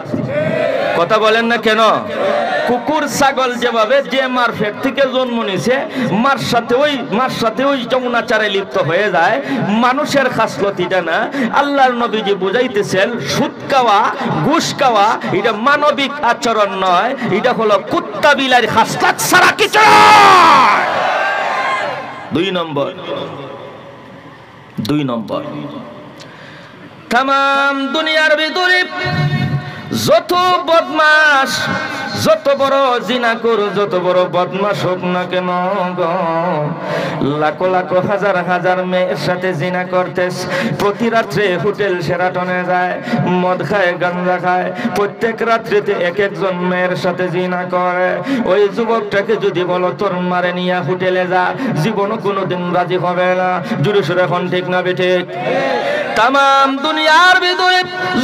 কথা বলেন না কেন? কুকুর ছাগল যেভাবে যে মার পেট থেকে জন্ম নিছে মার সাথে ওই যৌনাচারে লিপ্ত হয়ে যায়, মানুষের খাসলতিটা না। আল্লাহর নবীজি বুঝাইতেছেন সুদ খাওয়া, ঘুষ খাওয়া এটা মানবিক আচরণ নয়, এটা হলো কুত্তা বিলার খাসলত ছাড়া কিছু নয়। 2 নম্বর তাম দুনিয়ার ভিতরে যত বদমাশ, যত বড় জিনাকুর, যত বড় বদমাশ হোক না কেন গো, লাখো লাখো হাজার হাজার মেয়ের সাথে জিনা করতেস। প্রতি রাত্রে হোটেল সেরাটনে যায়, মদ খায়, গাঁজা খায়, প্রত্যেক রাত্রিতে এক একজন মেয়ের সাথে জিনা করে। ওই যুবকটাকে যদি বলো তোর মারে নিয়ে হোটেলে যা, জীবনও কোনোদিন রাজি হবে না। জুড়ে সুরে এখন ঠিক না বেঠিক? তাম দুনিয়ার ভিতরে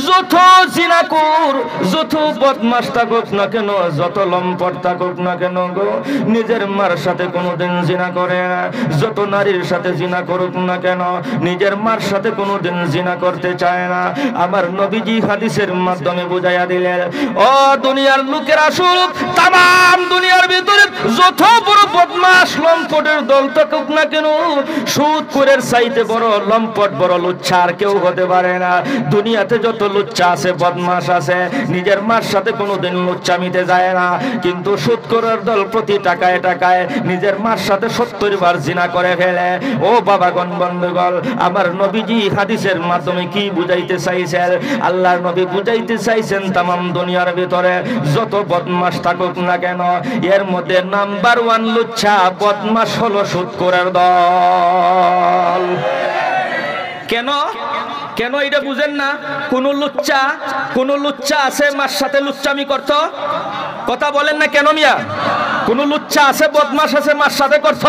যত জিনাকুর, যত বদমাশ থাকুক না কেন, যত লম্পট থাকুক না কেন গো, নিজের মার সাথে কোনোদিন জিনা করে না। যত নারীর সাথে জিনা করুক না কেন, নিজের মার সাথে কোনোদিন জিনা করতে চায় না। আমার নবীজি হাদিসের মাধ্যমে বুঝাইয়া দিলেন, ও দুনিয়ার লোকেরা শুনুক, তাম দুনিয়ার ভিতরে যত বড় বদমাশ লম্পটের দল থাকুক না কেন, সুদখোরের চাইতে বড় লম্পট, বড় লুচ্ছা আর কেউ হতে পারে না। দুনিয়াতে যত লুচ্চা আছে, বদমাশ আছে, নিজের মার সাথে কোনোদিন লুচ্চামিতে যায় না, কিন্তু সুদখোরের দল প্রতি টাকায় টাকায় নিজের মার সাথে 70 বার জিনা করে ফেলে। ও বাবাগণ, বন্ধুগণ, আমার নবীজি হাদিসের মাধ্যমে কি বুঝাইতে চাইছেন? আল্লাহর নবী বুঝাইতে চাইছেন তাম দুনিয়ার ভিতরে যত বদমাশ থাকুক না কেন, এর মধ্যে নাম্বার 1 লুচ্চা বদমাশ হলো সুদখোরের দল। কেন কেন এটা বুঝেন না? কোন লুচ্চা আছে মার সাথে লুচ্চামি করত? কথা বলেন না কেন মিয়া? কোন লুচ্চা আছে, বদমাশ আছে মার সাথে করত?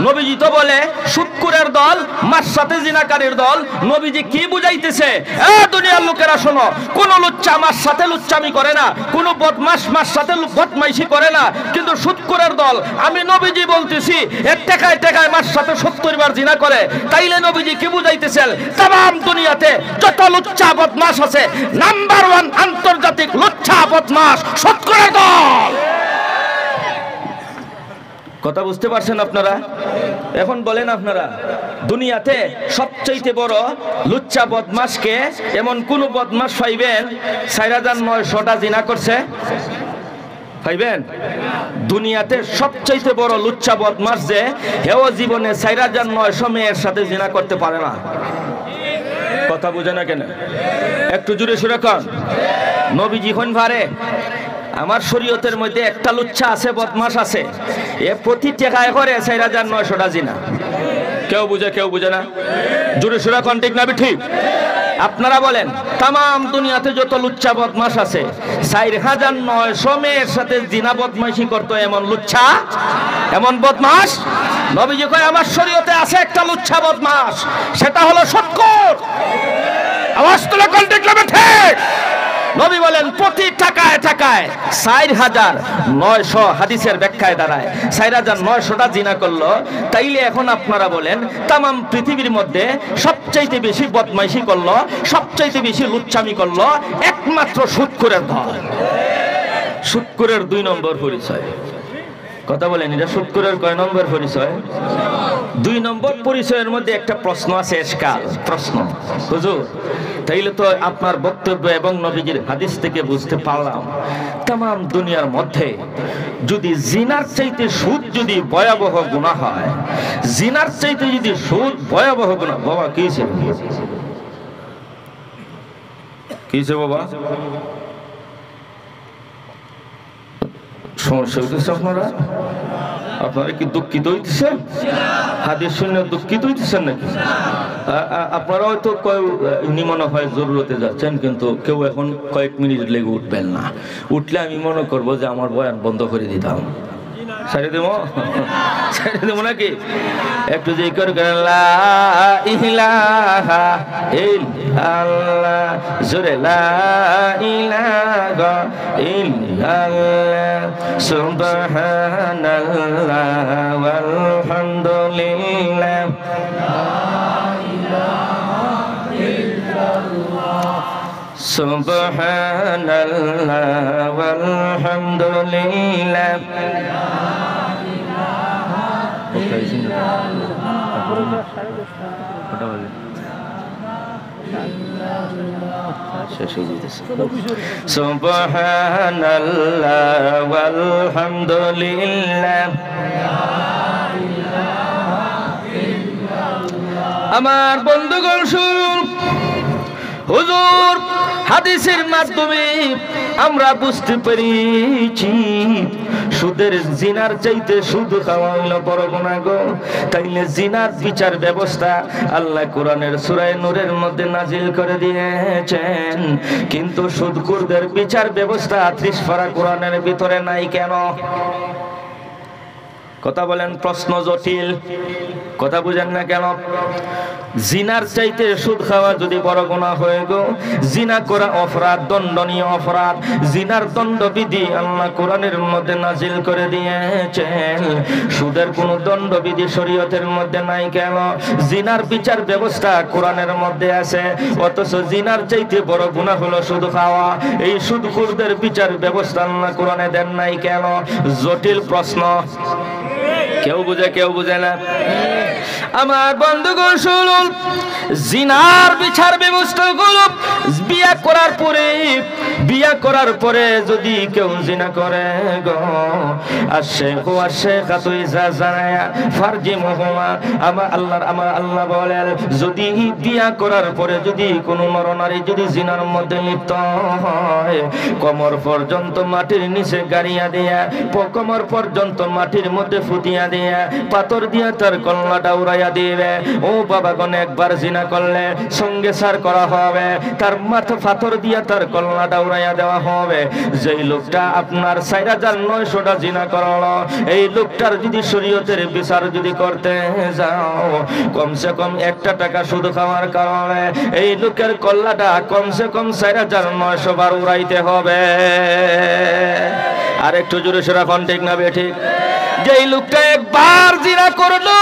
নবীজি তো বলে সুদখোরের দল, মার সাথে জিনাকারীর দল। নবীজি কি বুঝাইতেছে? এ দুনিয়ার লোকেরা শোনো, কোন লুচ্চা মার সাথে লুচ্চামি করে না, কোন বদমাশ মার সাথে বদমাইশি করে না, কিন্তু সুদখোরের দল আমি নবীজি বলতেছি এর টাকায় টাকায় মার সাথে 70 বার জিনা করে। তাইলে নবীজি কি বুঝাইতেছেন? তাম দুনিয়াতে যত লুচ্চা বদমাশ আছে, নাম্বার 1 আন্তর্জাতিক লুচ্চা বদমাশ সুদখোরের দল। কথা বুঝতে পারছেন আপনারা? এখন বলেন আপনারা, দুনিয়াতে সবচাইতে বড় লুচ্চা বদমাশকে এমন কোন বদমাশ পাইবেন 4900টা জিনা করছে? পাইবেন? দুনিয়াতে সবচাইতে বড় লুচ্চা বদমাশ যে হেও জীবনে 4900 মেয়ের সাথে জিনা করতে পারে না। কথা বুঝে না কেন? একটু জুড়ে সুরে কন। নবীজি কোন ভারে? আমার শরীয়তের মধ্যে একটা লুচ্চা আছে, বদমাশ আছে, এ প্রতি টাকায় করে 4900টা জিনা। কেউ বুঝে না? জুড়ে সুরে কন ঠিক না ঠিক? আপনারা বলেন, তাম দুনিয়াতে যত লুচ্চা বদমাশ আছে 4900 মেয়ের সাথে জিনা বদমাইশি করতো এমন লুচ্চা, এমন বদমাশ নবীজি কয় আমার শরীয়তে আছে একটা লুচ্চা বদমাশ, সেটা হলো সুদখোর। আওয়াজ তুলে কোন ঠিক লাগবে ঠিক? নবী বলেন প্রতি টাকায় টাকায় 4900, হাদিসের ব্যাখ্যায় দাঁড়ায় 4900টা জিনা করলো। তাইলে এখন আপনারা বলেন তাম পৃথিবীর মধ্যে সবচাইতে বেশি বদমাইশি করলো, সবচাইতে বেশি লুচ্চামি করলো একমাত্র সুদখোরের দল। সুদখোরের 2 নম্বর পরিচয়। কথা বলেন, এটা সুদখোরের কয় নম্বর পরিচয়? 2 নম্বর পরিচয়ের মধ্যে একটা প্রশ্ন আছে, এশকাল প্রশ্ন। হুজুর, তাইলে তো আপনার বক্তব্য এবং নবীজির হাদিস থেকে বুঝতে পারলাম তাম দুনিয়ার মধ্যে যদি জিনার চাইতে সুদ যদি ভয়াবহ গুনাহ হয়, জিনার চাইতে যদি সুদ ভয়াবহ গুনাহ, বাবা কিছে বাবা? সমস্যা হইতেছে আপনারা কি দুঃখিত হইতেছেন? হাদিস শুনে দুঃখিত হইতেছেন নাকি? আপনারা হয়তো মনে হয় জরুরতে যাচ্ছেন, কিন্তু কেউ এখন কয়েক মিনিট লেগে উঠবেন না। উঠলে আমি মনে করবো যে আমার বয়ান বন্ধ করে দিতাম। ছেড়ে দেবো নাকি? একটু যে করে লা ইলাহা ইল্লাল্লাহ, জোরে লা ইলাহা ইল্লাল্লাহ, সুবহানাল্লাহ ওয়ালহামদুলিল্লাহ, লা ইলাহা ইল্লাল্লাহ, সুবহানাল্লাহ ওয়ালহামদুলিল্লাহ। সুবহানাল্লাহ ওয়ালহামদুলিল্লাহ। আমার বন্ধুগণ শুনুন, হুজুর হাদিসের মাধ্যমে আমরা বুঝতে পেরেছি সুদের জিনার চাইতে সুদ খাওয়া হইল বড় গুনাহ গো। তাইলে জিনার বিচার ব্যবস্থা আল্লাহ কোরআনের সূরা নূরের মধ্যে নাজিল করে দিয়েছেন, কিন্তু সুদখোরদের বিচার ব্যবস্থা ৩০ পারা কোরআনের ভিতরে নাই কেন? কথা বলেন, প্রশ্ন জটিল, কথা বুঝেন না কেন? জিনার চাইতে সুদ খাওয়া যদি বড় গুনাহ হয়ে গো, জিনা করা অপরাধ, দণ্ডনীয় অপরাধ। জিনার দণ্ডবিধি আল্লাহ কোরআনের মধ্যে নাজিল করে দিয়েছেন, সুদের কোনো দণ্ডবিধি শরীয়তের মধ্যে নাই কেন? জিনার বিচার ব্যবস্থা কোরআনের মধ্যে আছে, অথচ জিনার চাইতে বড় গুনাহ হলো সুদ খাওয়া। এই সুদখোরদের বিচার ব্যবস্থা আল্লাহ কোরআনে দেন নাই কেন? জটিল প্রশ্ন, কেউ বুঝে কেউ বুঝে না। আমার বন্ধুগণ শুনুন, জিনার বিচার ব্যবস্থা গুলো বিয়া করার পরে যদি কেউ জিনা করে গো, আমার আল্লাহ বলেন, যদি বিয়া করার পরে যদি কোনো নরনারী যদি জিনার মধ্যে লিপ্ত হয়, কোমর পর্যন্ত মাটির নিচে গাড়িয়া দিয়া, কোমর পর্যন্ত মাটির মধ্যে ফুটিয়া দিয়া, পাথর দিয়া তার কল্লাটা উড়াইয়া দিবে। ও বাবাগণ, একবার জিনা করলে সঙ্গে সার করা হবে, তার মাথা পাথর দিয়া তার কল্লাটা উড়াইয়া দেওয়া হবে। যেই লোকটা আপনার ৪৯০০টা জিনা করলো, এই লোকটার যদি শরীয়তের বিচার যদি করতে যাও, কমসে কম ১ টাকা সুদ খাওয়ার কারণে এই লোকের কল্লাটা কমসে কম ৪৯০০ বার উড়াইতে হবে। আর একটু জোরে সোরা কোন ঠিক না বেঠিক? যেই লোকটা একবার জিনা করলো,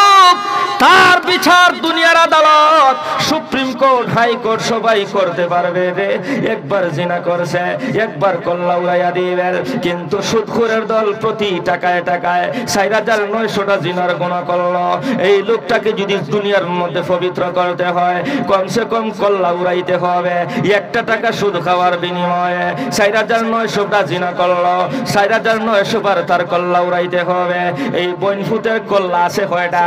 তার বিচার দুনিয়ার আদালত, সুপ্রিম কোর্ট, হাইকোর্ট সবাই করতে পারবে রে। একবার জিনা করছে, একবার কল্লা উড়াইয়া দিবেন। কিন্তু সুদখোরের দল প্রতি টাকায় টাকায় ৪৯০০টা জিনার গুনাহ করলো। এই লোকটাকে যদি দুনিয়ার মধ্যে পবিত্র করতে হয়, কমসে কম কল্লা উড়াইতে হবে। ১ টাকা সুদ খাওয়ার বিনিময়ে ৪৯০০টা জিনা করলো, ৪৯০০ বার তার কল্লা উড়াইতে হবে। এই বইনফুতের কল্লা আছে কয়টা?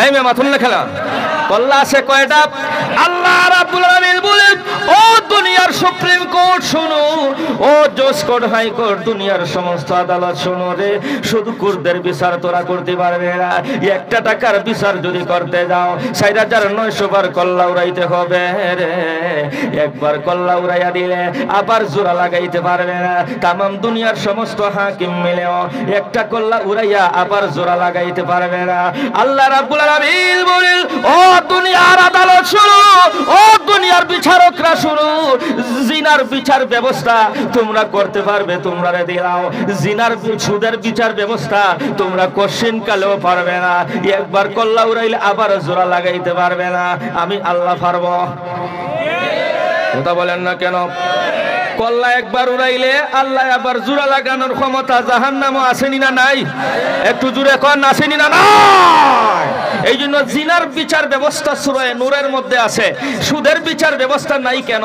এই মে মাথুন খেলা কল্লা আছে কয়টা? আল্লাহ রাব্বুল আলামিন বলেন, ও দুনিয়ার সুপ্রিম কোর্ট শোনো, ও জজ কোর্ট, হাই কোর্ট, দুনিয়ার সমস্ত আদালত শোনো রে, সুদখোরদের বিচার তোরা করতে পারবে না। ১ টাকার বিচার যদি করতে যাও, ৪৯০০ বার কল্লা উড়াইতে হবে রে। একবার কল্লা উড়াইয়া দিলে আবার জোড়া লাগাইতে পারবে না। তামাম দুনিয়ার সমস্ত হাকিম মিলেও একটা কল্লা উড়াইয়া আবার জোড়া লাগাইতে পারবে না। আল্লাহ রাব্বুল আলামিন বলেন, ও দুনিয়ার আদালত শুনো, ও দুনিয়ার বিচারকরা শুনো, জিনার বিচার ব্যবস্থা তোমরা করতে পারবে, তোমরা রে দিলাও। জিনার সুদের বিচার ব্যবস্থা তোমরা কোশ্চেন কালেও পারবে না। একবার কল্লা উড়াইলে আবার জোড়া লাগাইতে পারবে না। আমি আল্লাহ পারবো? কথা বলেন না কেন? কল্লা একবার উড়াইলে আল্লাহ আবার জোড়া লাগানোর ক্ষমতা জাহান্নামে আসেনি না নাই? একটু জোরে কোন, আসেনি না নাই? এই জন্য জিনার বিচার ব্যবস্থা সূরা নূরের মধ্যে আছে, সুদের বিচার ব্যবস্থা নাই কেন?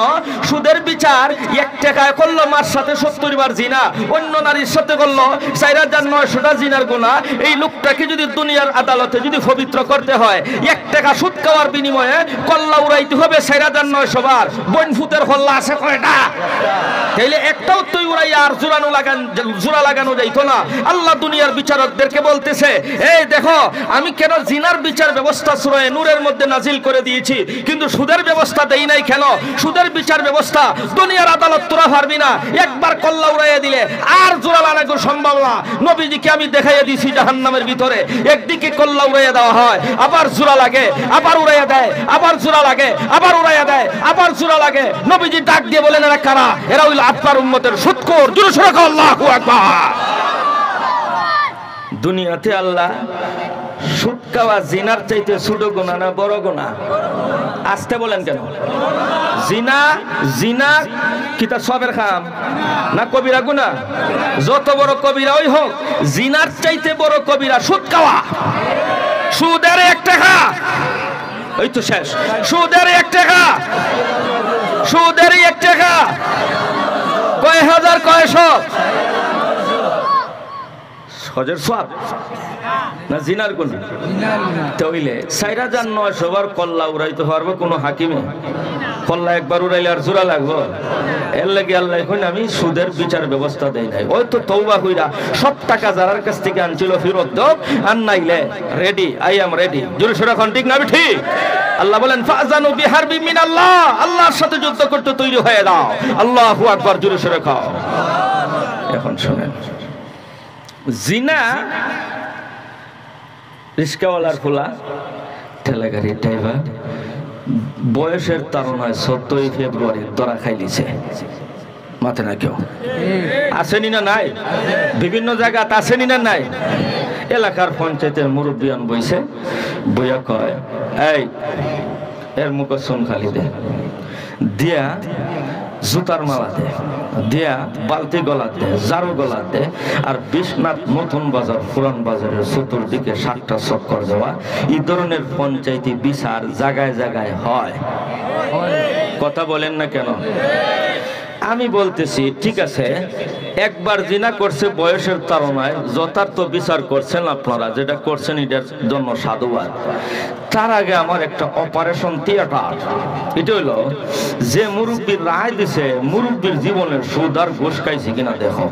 সুদের বিচার ১ টাকায় করলো মার সাথে ৭০ বার জিনা, অন্য নারীর সাথে করলো ৪৯০০টা জিনার গুনাহ। এই লোকটাকে যদি দুনিয়ার আদালতে যদি পবিত্র করতে হয়, ১ টাকা সুদ খাওয়ার বিনিময়ে কল্লা উড়াইতে হবে ৪৯০০ বার। বইনফুতের কল্লা আছে কয়টা? তাইলে একটাও তুই উড়াইয়া আর জোড়া লাগানো যাইতো না। আল্লাহ দুনিয়ার বিচারকদেরকে বলতেছে, এই দেখো, আমি কেন জিনার বিচার ব্যবস্থা সূরা নূরের মধ্যে নাজিল করে দিয়েছি, কিন্তু সুদের ব্যবস্থা দেই নাই কেন? সুদের বিচার ব্যবস্থা দুনিয়ার আদালত তোরা পারবি না। একবার কল্লা উড়াইয়া দিলে আর জোড়া লাগানো সম্ভব না। নবীজিকে আমি দেখাইয়া দিয়েছি জাহান্নামের ভিতরে একদিকে কল্লা উড়াইয়া দেওয়া হয়, আবার জোড়া লাগে, আবার উড়াইয়া দেয়, আবার জোড়া লাগে, আবার উড়াইয়া দেয়, আবার জোড়া লাগে। নবীজি ডাক দিয়ে বলেন, এরা কারা? এরা হইল আপনার উম্মতের সুদখোর। জোরে সোরে কও আল্লাহু আকবার। দুনিয়াতে আল্লাহ সুদ খাওয়া জিনার চাইতে ছোট গুনাহ না বড় গুনাহ? আসতে বলেন কেন? জিনা জিনা কিতা সবের খাম না কবিরা গুনাহ? যত বড় কবিরা ওই হোক, জিনার চাইতে বড় কবিরা সুদ খাওয়া। সুদের 1 টাকা, ওই তো শেষ। সুদের 1 টাকা, সুদের 1 টাকা, কয় হাজার কয়শো হজের সওয়াব না জিনার গুনাহ? তাইলে 4900 বার কল্লা উড়াইতে পারবে কোন হাকিমে? কল্লা একবার উড়াইলে আর জোড়া লাগবে? এর লাগি আল্লাহ এখন আমি সুদের বিচার ব্যবস্থা দেই নাই। ওই তো তওবা কইরা সব টাকা যারার কাছ থেকে আনছিল ফেরত দাও, আর নাইলে রেডি, আই এম রেডি। জোরে সোরে এখন ঠিক না ঠিক? আল্লাহ বলেন ফাজানু বিহারবি মিনাল্লাহ, আল্লাহর সাথে যুদ্ধ করতে তৈরি হয়ে দাও। আল্লাহু আকবার, জোরে সোরে খাও। এখন শুনেন, জিনা রিস্কাওয়ালার খোলা ঠেলা গাড়ির ড্রাইভার বয়সের তাড়নায় 14 ফেব্রুয়ারি ধরা খাইলিছে। মাথে না কেউ আসেনি না নাই? বিভিন্ন জায়গাতে আসেনি না নাই? এলাকার পঞ্চায়েতের মুরব্বিয়ান বইছে, বইয়া কয় এই এর মুখে সোন খালি দে, দিয়া জুতার মালা দে, দিয়া বালতি গলা দে, জারু গলা দে, আর বিশ্বনাথ নতুন বাজার পুরান বাজারের চতুর্দিকে 7টা চক্কর দেওয়া। এই ধরনের পঞ্চায়েতি বিচার জায়গায় জায়গায় হয়। কথা বলেন না কেন? আমি বলতেছি ঠিক আছে, একবার জিনা করছে বয়সের তাড়নায়, যথার্থ বিচার করছেন আপনারা, যেটা করছেন এটার জন্য সাধুবাদ। তার আগে আমার একটা অপারেশন থিয়েটার, এটা হইলো যে মুরব্বীর রায় দিছে, মুরব্বীর জীবনের সুদ আর ঘুষ খাইছে কিনা দেখো।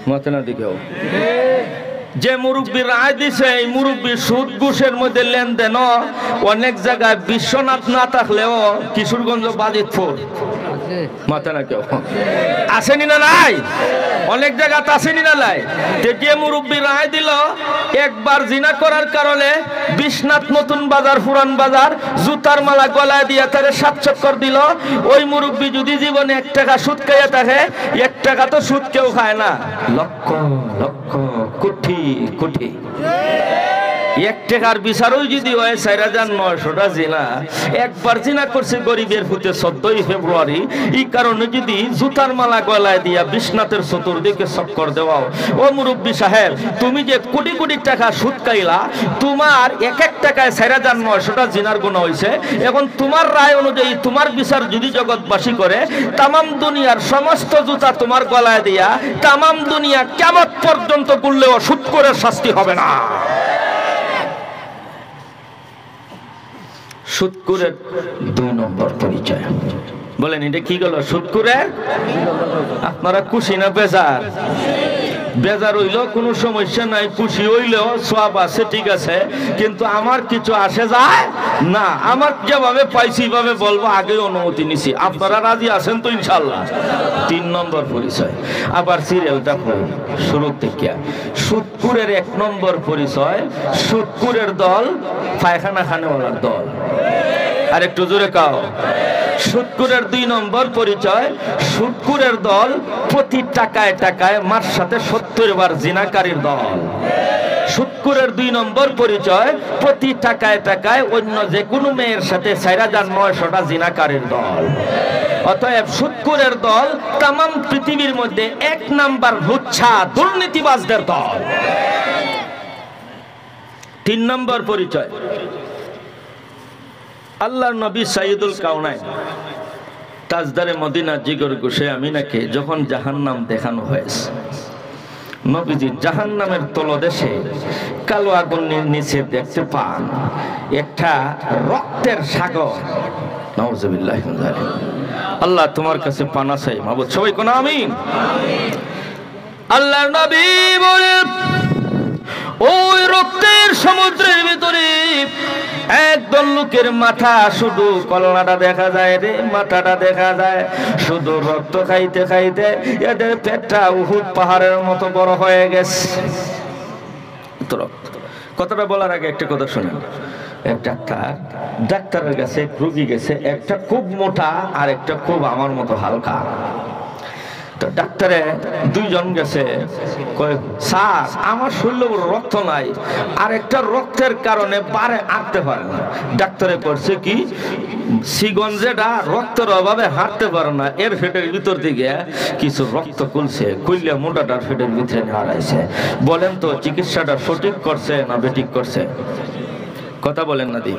মতে না দিকেও যে মুরব্বীর রায় দিছে, এই মুরব্বীর সুদ ঘুষের মধ্যে লেনদেন অনেক জায়গায় বিশ্বনাথ না থাকলেও কিশোরগঞ্জ বাজিতপুর মাথা না কেউ আসেনি না নাই? অনেক জায়গাতে আসেনি না নাই? যে মুরব্বী রায় দিল একবার জিনা করার কারণে বিশ্বনাথ নতুন বাজার পুরান বাজার জুতার মালা গলায় দিয়ে তারে 7 চক্কর দিল, ওই মুরব্বী যদি জীবনে 1 টাকা সুদ খাইয়া থাকে, 1 টাকা তো সুদ কেউ খায় না, লক্ষ লক্ষ কোটি কোটি। 1 টাকার বিচারও যদি হয় 4900টা জিনা, একবার জিনা করছে গরিবের ফুটে 14 ফেব্রুয়ারি, এই কারণে যদি জুতার মালা গলায় দিয়া বিশ্বনাথের চতুর্দিকে চক্কর দেওয়াও, ও মুরব্বী সাহেব, তুমি যে কোটি কোটি টাকা সুদ খাইলা, তোমার 1 টাকায় 4900টা জিনার গুনাহ হইছে। এখন তোমার রায় অনুযায়ী তোমার বিচার যদি জগৎবাসী করে, তামাম দুনিয়ার সমস্ত জুতা তোমার গলায় দিয়া তামাম দুনিয়া কিয়ামত পর্যন্ত করলেও সুদ করে শাস্তি হবে না। সুদকুরের 2 নম্বর পরিচয়। বলেন এটা কি গেল? সুদকুরের আপনারা খুশি না বেজার? বেজার হইল কোনো সমস্যা নাই, খুশি হইলেও সওয়াব আছে, ঠিক আছে, কিন্তু আমার কিছু আসে যায় না। আমার যেভাবে পাইছি ভাবে বলবো, আগে অনুমতি নিছি, আপনারা রাজি আছেন তো ইনশাআল্লাহ? 3 নম্বর পরিচয়। আবার সিরিয়ালটা পড়ুন শুরু থেকে। সুদকুরের 1 নম্বর পরিচয়, সুদকুরের দল পায়খানা খানেওয়ালার দল। আর একটু জোরে কাও। সুদকুরের 2 নম্বর পরিচয়, সুদকুরের দল প্রতি টাকায় টাকায় মার সাথে 70 বার জিনাকারীর দল। সুদকুরের 2 নম্বর পরিচয়, প্রতি টাকায় টাকায় অন্য যে কোনো মেয়ের সাথে 4900টা জিনাকারীর দল। অতএব সুদকুরের দল তামাম পৃথিবীর মধ্যে 1 নাম্বার লুচ্ছা দুর্নীতিবাজদের দল। 3 নম্বর পরিচয়, আল্লাহর নবী সাইয়্যিদুল কাউনাইন তাজদারে মদিনা জিগর গোশে আমিনাকে যখন জাহান্নাম দেখানো হয়েছে, নবীজি জাহান্নামের তলদেশে কালো আগুনের নিচে দেখতে পান একটা রক্তের সাগর। নাউজুবিল্লাহি মিন যালিক। আল্লাহ তোমার কাছে পানা চাই মাবুদ, সবাই কোন আমিন। আল্লাহর নবী বলেন ওই রক্তের সমুদ্রের ভিতরে একদল লোকের মাথা, শুধু কল্লাটা দেখা যায় রে, মাথাটা দেখা যায়, শুধু রক্ত খাইতে খাইতে এদের পেটটা উহুদ পাহাড়ের মতো বড় হয়ে গেছে। কথাটা বলার আগে একটা কথা শুনেন। এক ডাক্তারের কাছে রোগী গেছে, একটা খুব মোটা আর একটা খুব আমার মতো হালকা। তো ডাক্তারে দুইজন গেছে, কয় স্যার আমার শরীরে রক্ত নাই, আর একটা রক্তের কারণে বারে হাঁটতে পারে না। ডাক্তারে করছে কি, সিগন যেটা রক্তের অভাবে হাঁটতে পারে না, এর ফেটের ভিতর দিকে কিছু রক্ত খুলছে, খুললে মোটাটার ফেটের ভিতরে হারাইছে। বলেন তো চিকিৎসাটা সঠিক করছে না বেঠিক করছে? কথা বলেন না দি।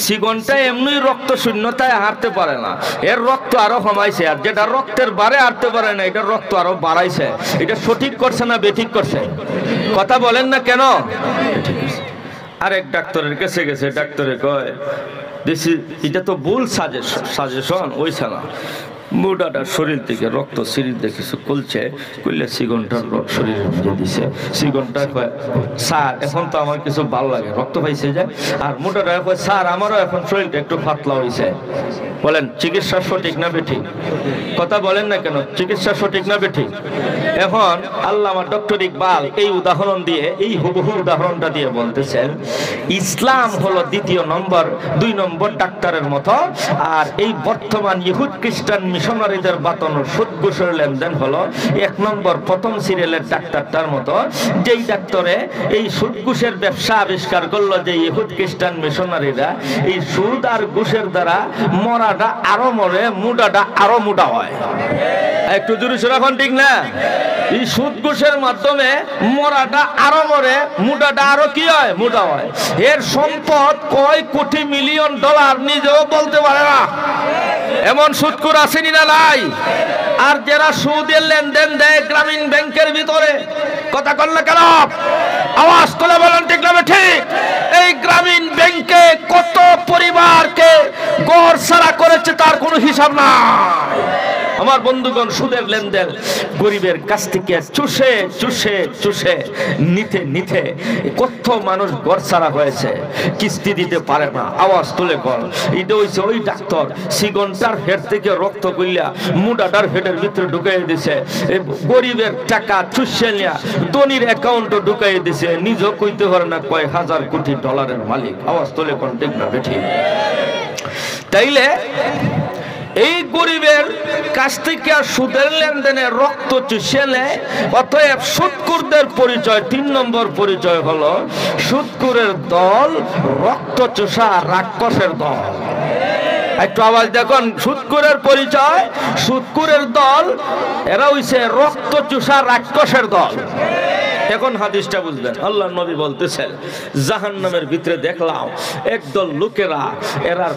সিগনটা এমনি রক্ত শূন্যতায় হাঁটতে পারে না, এর রক্ত আরো কমাইছে, আর যেটা রক্তের বারে হাঁটতে পারে না এটা রক্ত আরো বাড়াইছে। এটা সঠিক করছে না বেঠিক করছে? কথা বলেন না কেন? আরেক ডাক্তারের কাছে গেছে, ডাক্তারে কয় দেখছি এটা তো ভুল সাজেশন ওইছে না, মোটাটার শরীর থেকে রক্ত শরীর দেখে খুলছে, খুললে সিগনটার শরীরে ভিজে দিছে। সিগনটা কয় স্যার এখন তো আমার কিছু ভালো লাগে, রক্ত পাইছে যায়। আর মোটাটা কয় স্যার আমারও এখন শরীরটা একটু পাতলা হয়েছে। বলেন চিকিৎসা সঠিক না বেঠিক? কথা বলেন না কেন? চিকিৎসা সঠিক না বেঠিক? এখন আল্লামা ডক্টর ইকবাল এই উদাহরণ দিয়ে, এই হুবহু উদাহরণটা দিয়ে বলতেছেন ইসলাম হলো দ্বিতীয় নম্বর, 2 নম্বর ডাক্তারের মতো, আর এই বর্তমান ইহুদ খ্রিস্টান মিশনারিদের বাতানো সুদ ঘুষের লেনদেন হলো 1 নম্বর প্রথম সিরিয়ালের ডাক্তারটার মতো, যেই ডাক্তারে এই সুদ ঘুষের ব্যবসা আবিষ্কার করলো যে ইহুদ খ্রিস্টান মিশনারিরা এই সুদ আর ঘুষের দ্বারা মরাটা আরো মরে, মুডাটা আরো মুডা হয়। একটু জোরে শোনাখন ঠিক না? এই সুদ ঘুষের মাধ্যমে মরাটা আরো মরে, মুডাটা আরো কি হয়? মুডা হয়। এর সম্পদ কয় কোটি মিলিয়ন ডলার নিজেও বলতে পারে না, এমন সুদখোর আসেনি না নাই? আর যারা সুদের লেনদেন দেয় গ্রামীণ ব্যাংকের ভিতরে, কথা কল কেন? আওয়াজ তুলে বলেন ঠিক না ঠিক? এই গ্রামীণ ব্যাংকে কত পরিবারকে ঘর ছাড়া করেছে তার কোনো হিসাব নাই। আমার বন্ধুগণ, সুদের লেনদেন গরিবের কাছ থেকে চুষে চুষে চুষে নিতে নিতে কত মানুষ ঘর ছাড়া হয়েছে, কিস্তি দিতে পারে না। আওয়াজ তুলে কর। এটা হইছে ওই ডাক্তার সিগনটার ফেট থেকে রক্ত কইলা মুডাটার ফেটের ভিতরে ঢুকাই দিছে, গরিবের টাকা চুষে নিয়া ধনীর অ্যাকাউন্টে ঢুকাই দিছে, নিজেও কইতে পারে না কয়েক হাজার কোটি ডলারের মালিক। আওয়াজ তুলে কোন ঠিক না ঠিক? তাইলে এই গরিবের কাছ থেকে সুদের লেনদেনে রক্ত চুষে নেয়। অতএব সুদখোরদের পরিচয় 3 নম্বর পরিচয় হলো সুদখোরের দল রক্ত চোষা রাক্ষসের দল। একটু আওয়াজ দেখুন, সুদখোরের পরিচয়, সুদখোরের দল এরা হইছে রক্ত চোষা রাক্ষসের দল। এখন হাদিসটা বুঝবেন। আল্লাহর নবী বলতেছেন জাহান্নামের ভিতরে দেখলাম একদল লোকেরা, এরার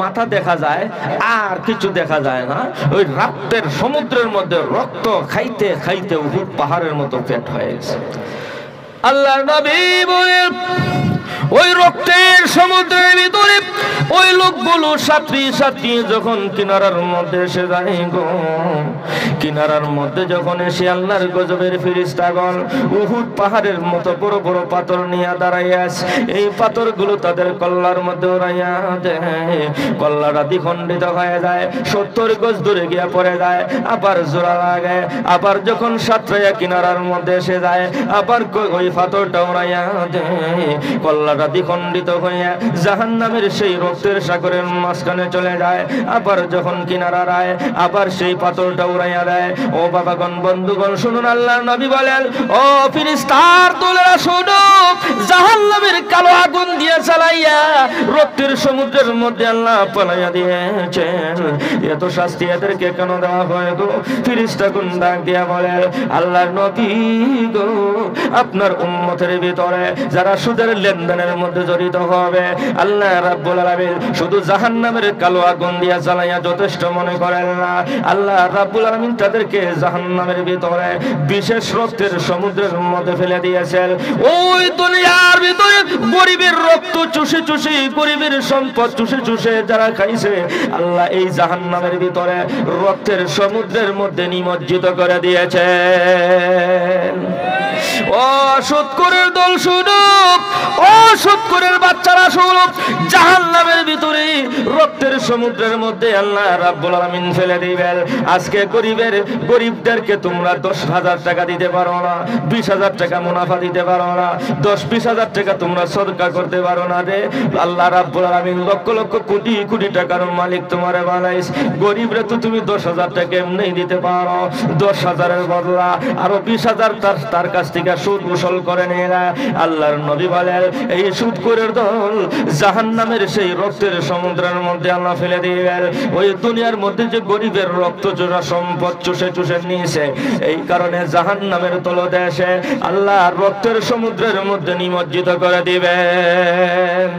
মাথা দেখা যায় আর কিছু দেখা যায় না, ওই রাতের সমুদ্রের মধ্যে রক্ত খাইতে খাইতে উহুদ পাহাড়ের মতো পেট হয়ে গেছে। আল্লাহর নবী বলেন ওই রক্তের সমুদ্রের ভিতরে ওই লোকগুলো সাঁতরি সাঁতরি যখন কিনারার মধ্যে এসে যায় গো, কিনারার মধ্যে যখন এসে আল্লাহর গজবের ফেরেশতাগণ উহুদ পাহাড়ের মতো বড় বড় পাথর নিয়ে দাঁড়াইয়া আছে, এই পাথরগুলো তাদের কল্লার মধ্যে উড়াইয়া দেয়, কল্লাটা দ্বিখণ্ডিত হয়ে যায়, 70 গজ দূরে গিয়া পড়ে যায়, আবার জোড়া লাগে, আবার যখন সাঁতরাইয়া কিনারার মধ্যে এসে যায় আবার ওই পাথরটা উড়াইয়া দেয়, কল্লাটা দ্বিখণ্ডিত হইয়া জাহান্নামের সেই রক্তের সাগরের মাঝখানে চলে যায়। আবার যখন কিনারা আয় আবার সেই পাথরটা উড়াইয়া দেয়। ও বাবাগণ, বন্ধুগণ শুনুন, আল্লাহর নবী বলেন ও ফেরেশতার দলেরা শুনো, জাহান্নামের কালো আগুন দিয়ে জ্বালাইয়া রক্তের সমুদ্রের মধ্যে আল্লাহ পালাইয়া দিয়েছেন। এত শাস্তি এদেরকে কেন দেওয়া হয় গো? ফেরেশতাগণ ডাক দিয়া বলে আল্লাহর নবী গো, আপনার উম্মতের ভিতরে যারা সুদের লেনদেনের মধ্যে জড়িত হবে আল্লাহ রাব্বুল আলামিন শুধু জাহান্নামের কালো আগুন দিয়া জ্বালাইয়া যথেষ্ট মনে করেন না। আল্লাহ রাব্বুল আলামিন তাদেরকে জাহান্নামের ভিতরে বিশেষ রক্তের সমুদ্রের মধ্যে ফেলে দিয়েছেন। ওই দুনিয়ার ভিতরে গরিবের রক্ত চুষে চুষে, গরিবের সম্পদ চুষে চুষে যারা খাইছে, আল্লাহ এই জাহান্নামের ভিতরে রক্তের সমুদ্রের মধ্যে নিমজ্জিত করে দিয়েছেন। ও সুদখোরের দল শুনো, ও সুদখোরের বাচ্চারা শুনো, জাহান্নামের ভিতরে রক্তের সমুদ্রের মধ্যে আল্লাহ রাব্বুল আলামিন ফেলে দিবেন। আজকে গরিবদেরকে তোমরা 10,000 টাকা দিতে পারো না, 20,000 টাকা মুনাফা দিতে পারো না, 10-20,000 টাকা তোমরা সদকা করতে পারো না রে। আল্লাহ রাব্বুল আলামিন লক্ষ লক্ষ কোটি কোটি টাকার মালিক তোমারে বানাইস, গরিবরে তো তুমি 10,000 টাকা এমনি দিতে পারো, 10,000-এর বদলা আরো 20,000 তার কাছ থেকে সুদ উসুল করে নিয়ে না। আল্লাহর নবী বলেন এই সুদখোরের দল জাহান্নামের সেই রক্তের সমুদ্রের মধ্যে আল্লাহ ফেলে দিবেন। ওই দুনিয়ার মধ্যে যে গরিবের রক্ত চোষা সম্পদ চুষে চুষে নিয়েছে, এই কারণে জাহান্নামের তলদেশে আল্লাহ রক্তের সমুদ্রের মধ্যে নিমজ্জিত করে দিবেন।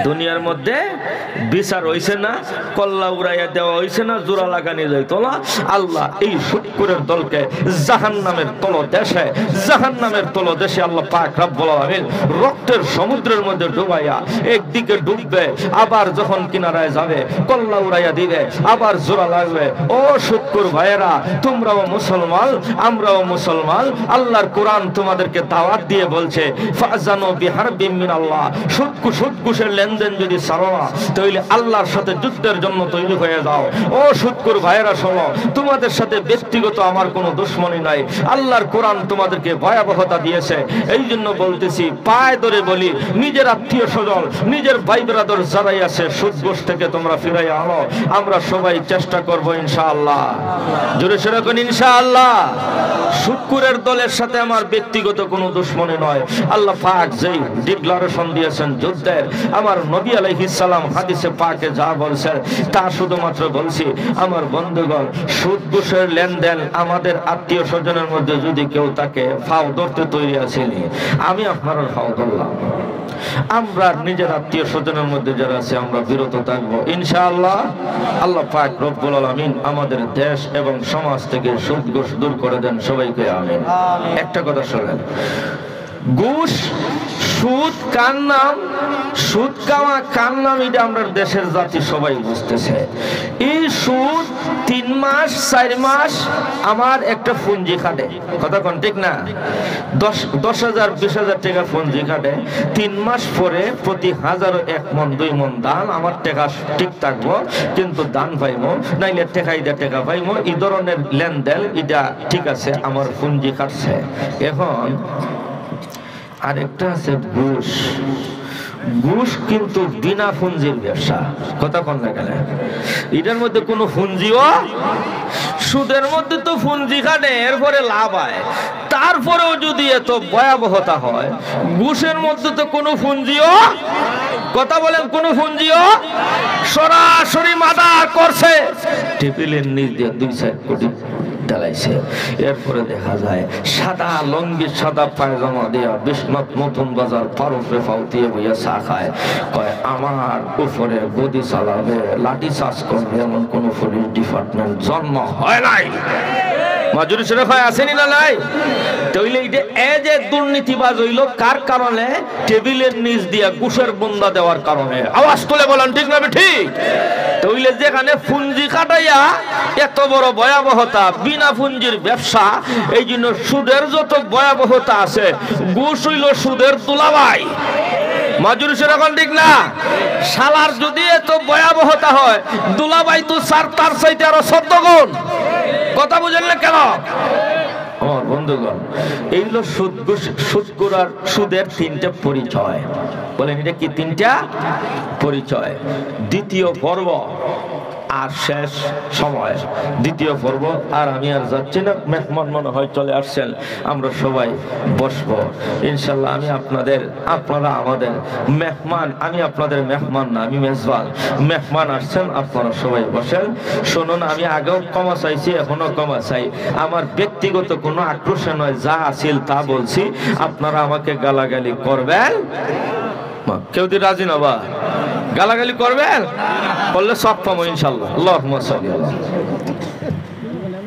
দুনিয়ার মধ্যে বিচার হইছে না, কল্লা উড়াইয়া দেওয়া হইছে না, জোড়া লাগানি যাইতো না। আল্লাহ এই সুদখোরের দলকে জাহান্নামের তলদেশে আল্লাহ পাক রব্বুল আলামিন রক্তের সমুদ্রের মধ্যে ডুবাইয়া একদিকে ডুববে, আবার যখন কিনারায় যাবে কল্লা উড়াইয়া দিবে, আবার জোড়া লাগবে। ও সুদখোর ভাইয়েরা, তোমরাও মুসলমান, আমরাও মুসলমান। আল্লাহর কোরআন তোমাদেরকে দাওয়াত দিয়ে বলছে ফাজানু বিহারবিম মিনাল্লাহ, সুদঘুষের লেনদেন যদি ছাড়ো না তাহলে আল্লাহর সাথে যুদ্ধের জন্য তৈরি হয়ে যাও। ও সুদখোর ভাইয়েরা শোনো, তোমাদের সাথে ব্যক্তিগত আমার কোনো দুশ্মনী নাই। আল্লাহর কোরআন তোমাদেরকে ভয়াবহতা দিয়েছে, এই জন্য বলতেছি, পায়ে ধরে বলি, নিজের আত্মীয় স্বজন, নিজের ভাই ব্রাদার যারাই আছে সুদঘুষ থেকে তোমরা ফিরাই আনো। আমরা সবাই চেষ্টা করবো ইনশাআল্লাহ। জোরে সোরে কোন ইনশাআল্লাহ। সুদখোরের দলের সাথে আমার ব্যক্তিগত কোনো দুশ্মনী নয়। আল্লাহ পাক যেই ডিক্লারেশন দিয়েছেন যুদ্ধের, আমার নবী আলাইহিস সালাম হাদিসে পাকে যা বলছেন তা শুধুমাত্র বলছি। আমার বন্ধুগণ, সুদঘুষের লেনদেন আমাদের আত্মীয় স্বজনের মধ্যে যদি কেউ তাকে ফাও ধরতে তৈরি আছেনি, আমি আপনার ফাও ধরলাম। আমরা নিজের আত্মীয় স্বজনের মধ্যে যারা আছে আমরা বিরত থাকবো ইনশাআল্লাহ। আল্লাহ পাক রব্বুল আলামিন আমাদের দেশ এবং সমাজ থেকে সুদঘুষ দূর করে দেন, সবাইকে আমিন। একটা কথা শোনেন, ঘুষ, সুদ কার নাম, সুদ খাওয়া কার নাম, এটা আমরা দেশের জাতি সবাই বুঝতেছে। এই সুদ 3 মাস 4 মাস আমার একটা পুঞ্জি খাটে, কথা কোন ঠিক না? 10,000 20,000 টাকা পুঞ্জি খাটে, 3 মাস পরে প্রতি 1000 1 মন 2 মন দান, আমার টাকা ঠিক থাকবো, কিন্তু দান পাইবো, নাইলে টাকা পাইবো। এই ধরনের লেনদেন এটা ঠিক আছে, আমার পুঞ্জি খাটছে। এখন আরেকটা আছে ঘুষ। ঘুষ কিন্তু বিনা পুঞ্জির ব্যবসা, কথা কোন না গেলে এটার মধ্যে কোনো পুঞ্জিও, সুদের মধ্যে তো পুঞ্জি খাটে, এরপরে লাভ হয়, তারপরেও যদি এত ভয়াবহতা হয়, ঘুষের মধ্যে তো কোনো পুঞ্জিও, কথা বলেন, কোনো পুঞ্জিও সরাসরি মাদা করছে, টেবিলের নিচ দিয়ে 2-4 কোটি ঢালাইছে। এরপরে দেখা যায় সাদা লঙ্গি সাদা পায়জামা দিয়া বিশ্বনাথ নতুন বাজার পারফে ফাউতিয়ে বইয়া চা খায়, কয় আমার উপরে গদি চালাবে, লাঠি চার্জ করবে, এমন কোন পুলিশ ডিপার্টমেন্ট জন্ম হয় নাই। মাজুরি শরীফ আসেনি না নাই? তাইলে এটা এই যে দুর্নীতিবাজ হইল কার কারণে? টেবিলের নিচ দিয়া ঘুষের বন্দা দেওয়ার কারণে। আওয়াজ তুলে বলেন ঠিক না ঠিক? তাইলে যেখানে পুঞ্জি কাটাইয়া এত বড় ভয়াবহতা, বিনা পুঞ্জির ব্যবসা, এই জন্য সুদের যত ভয়াবহতা আছে, ঘুষ হইল সুদের দুলাভাই। মাজুরি শরীফ ঠিক না? শালার যদি এত ভয়াবহতা হয়, দুলাভাই তো তার চাইতে আরো 14 গুণ। কথা বুঝেন না কেন? আমার বন্ধুগণ, এই হলো সুদের 3টা পরিচয়। বলেন এটা কি 3টা পরিচয়? দ্বিতীয় পর্ব আর শেষ সময়, দ্বিতীয় পর্ব। আর আমি আর যাচ্ছি না, মেহমান মনে হয় চলে আসছেন, আমরা সবাই বসবো ইনশাল্লাহ। আপনারা আমাদের মেহমান, আমি আপনাদের মেহমান না, আমি মেজবান। মেহমান আসছেন, আপনারা সবাই বসেন। শুনুন, আমি আগেও ক্ষমা চাইছি, এখনো ক্ষমা চাই। আমার ব্যক্তিগত কোনো আক্রোশ নয়, যা আছিল তা বলছি। আপনারা আমাকে গালাগালি করবেন, কেউ যদি রাজি না বা গালাগালি করবেন, করলে সব পাবো ইনশাল্লাহ। আল্লাহুম্মা সাল্লি আলা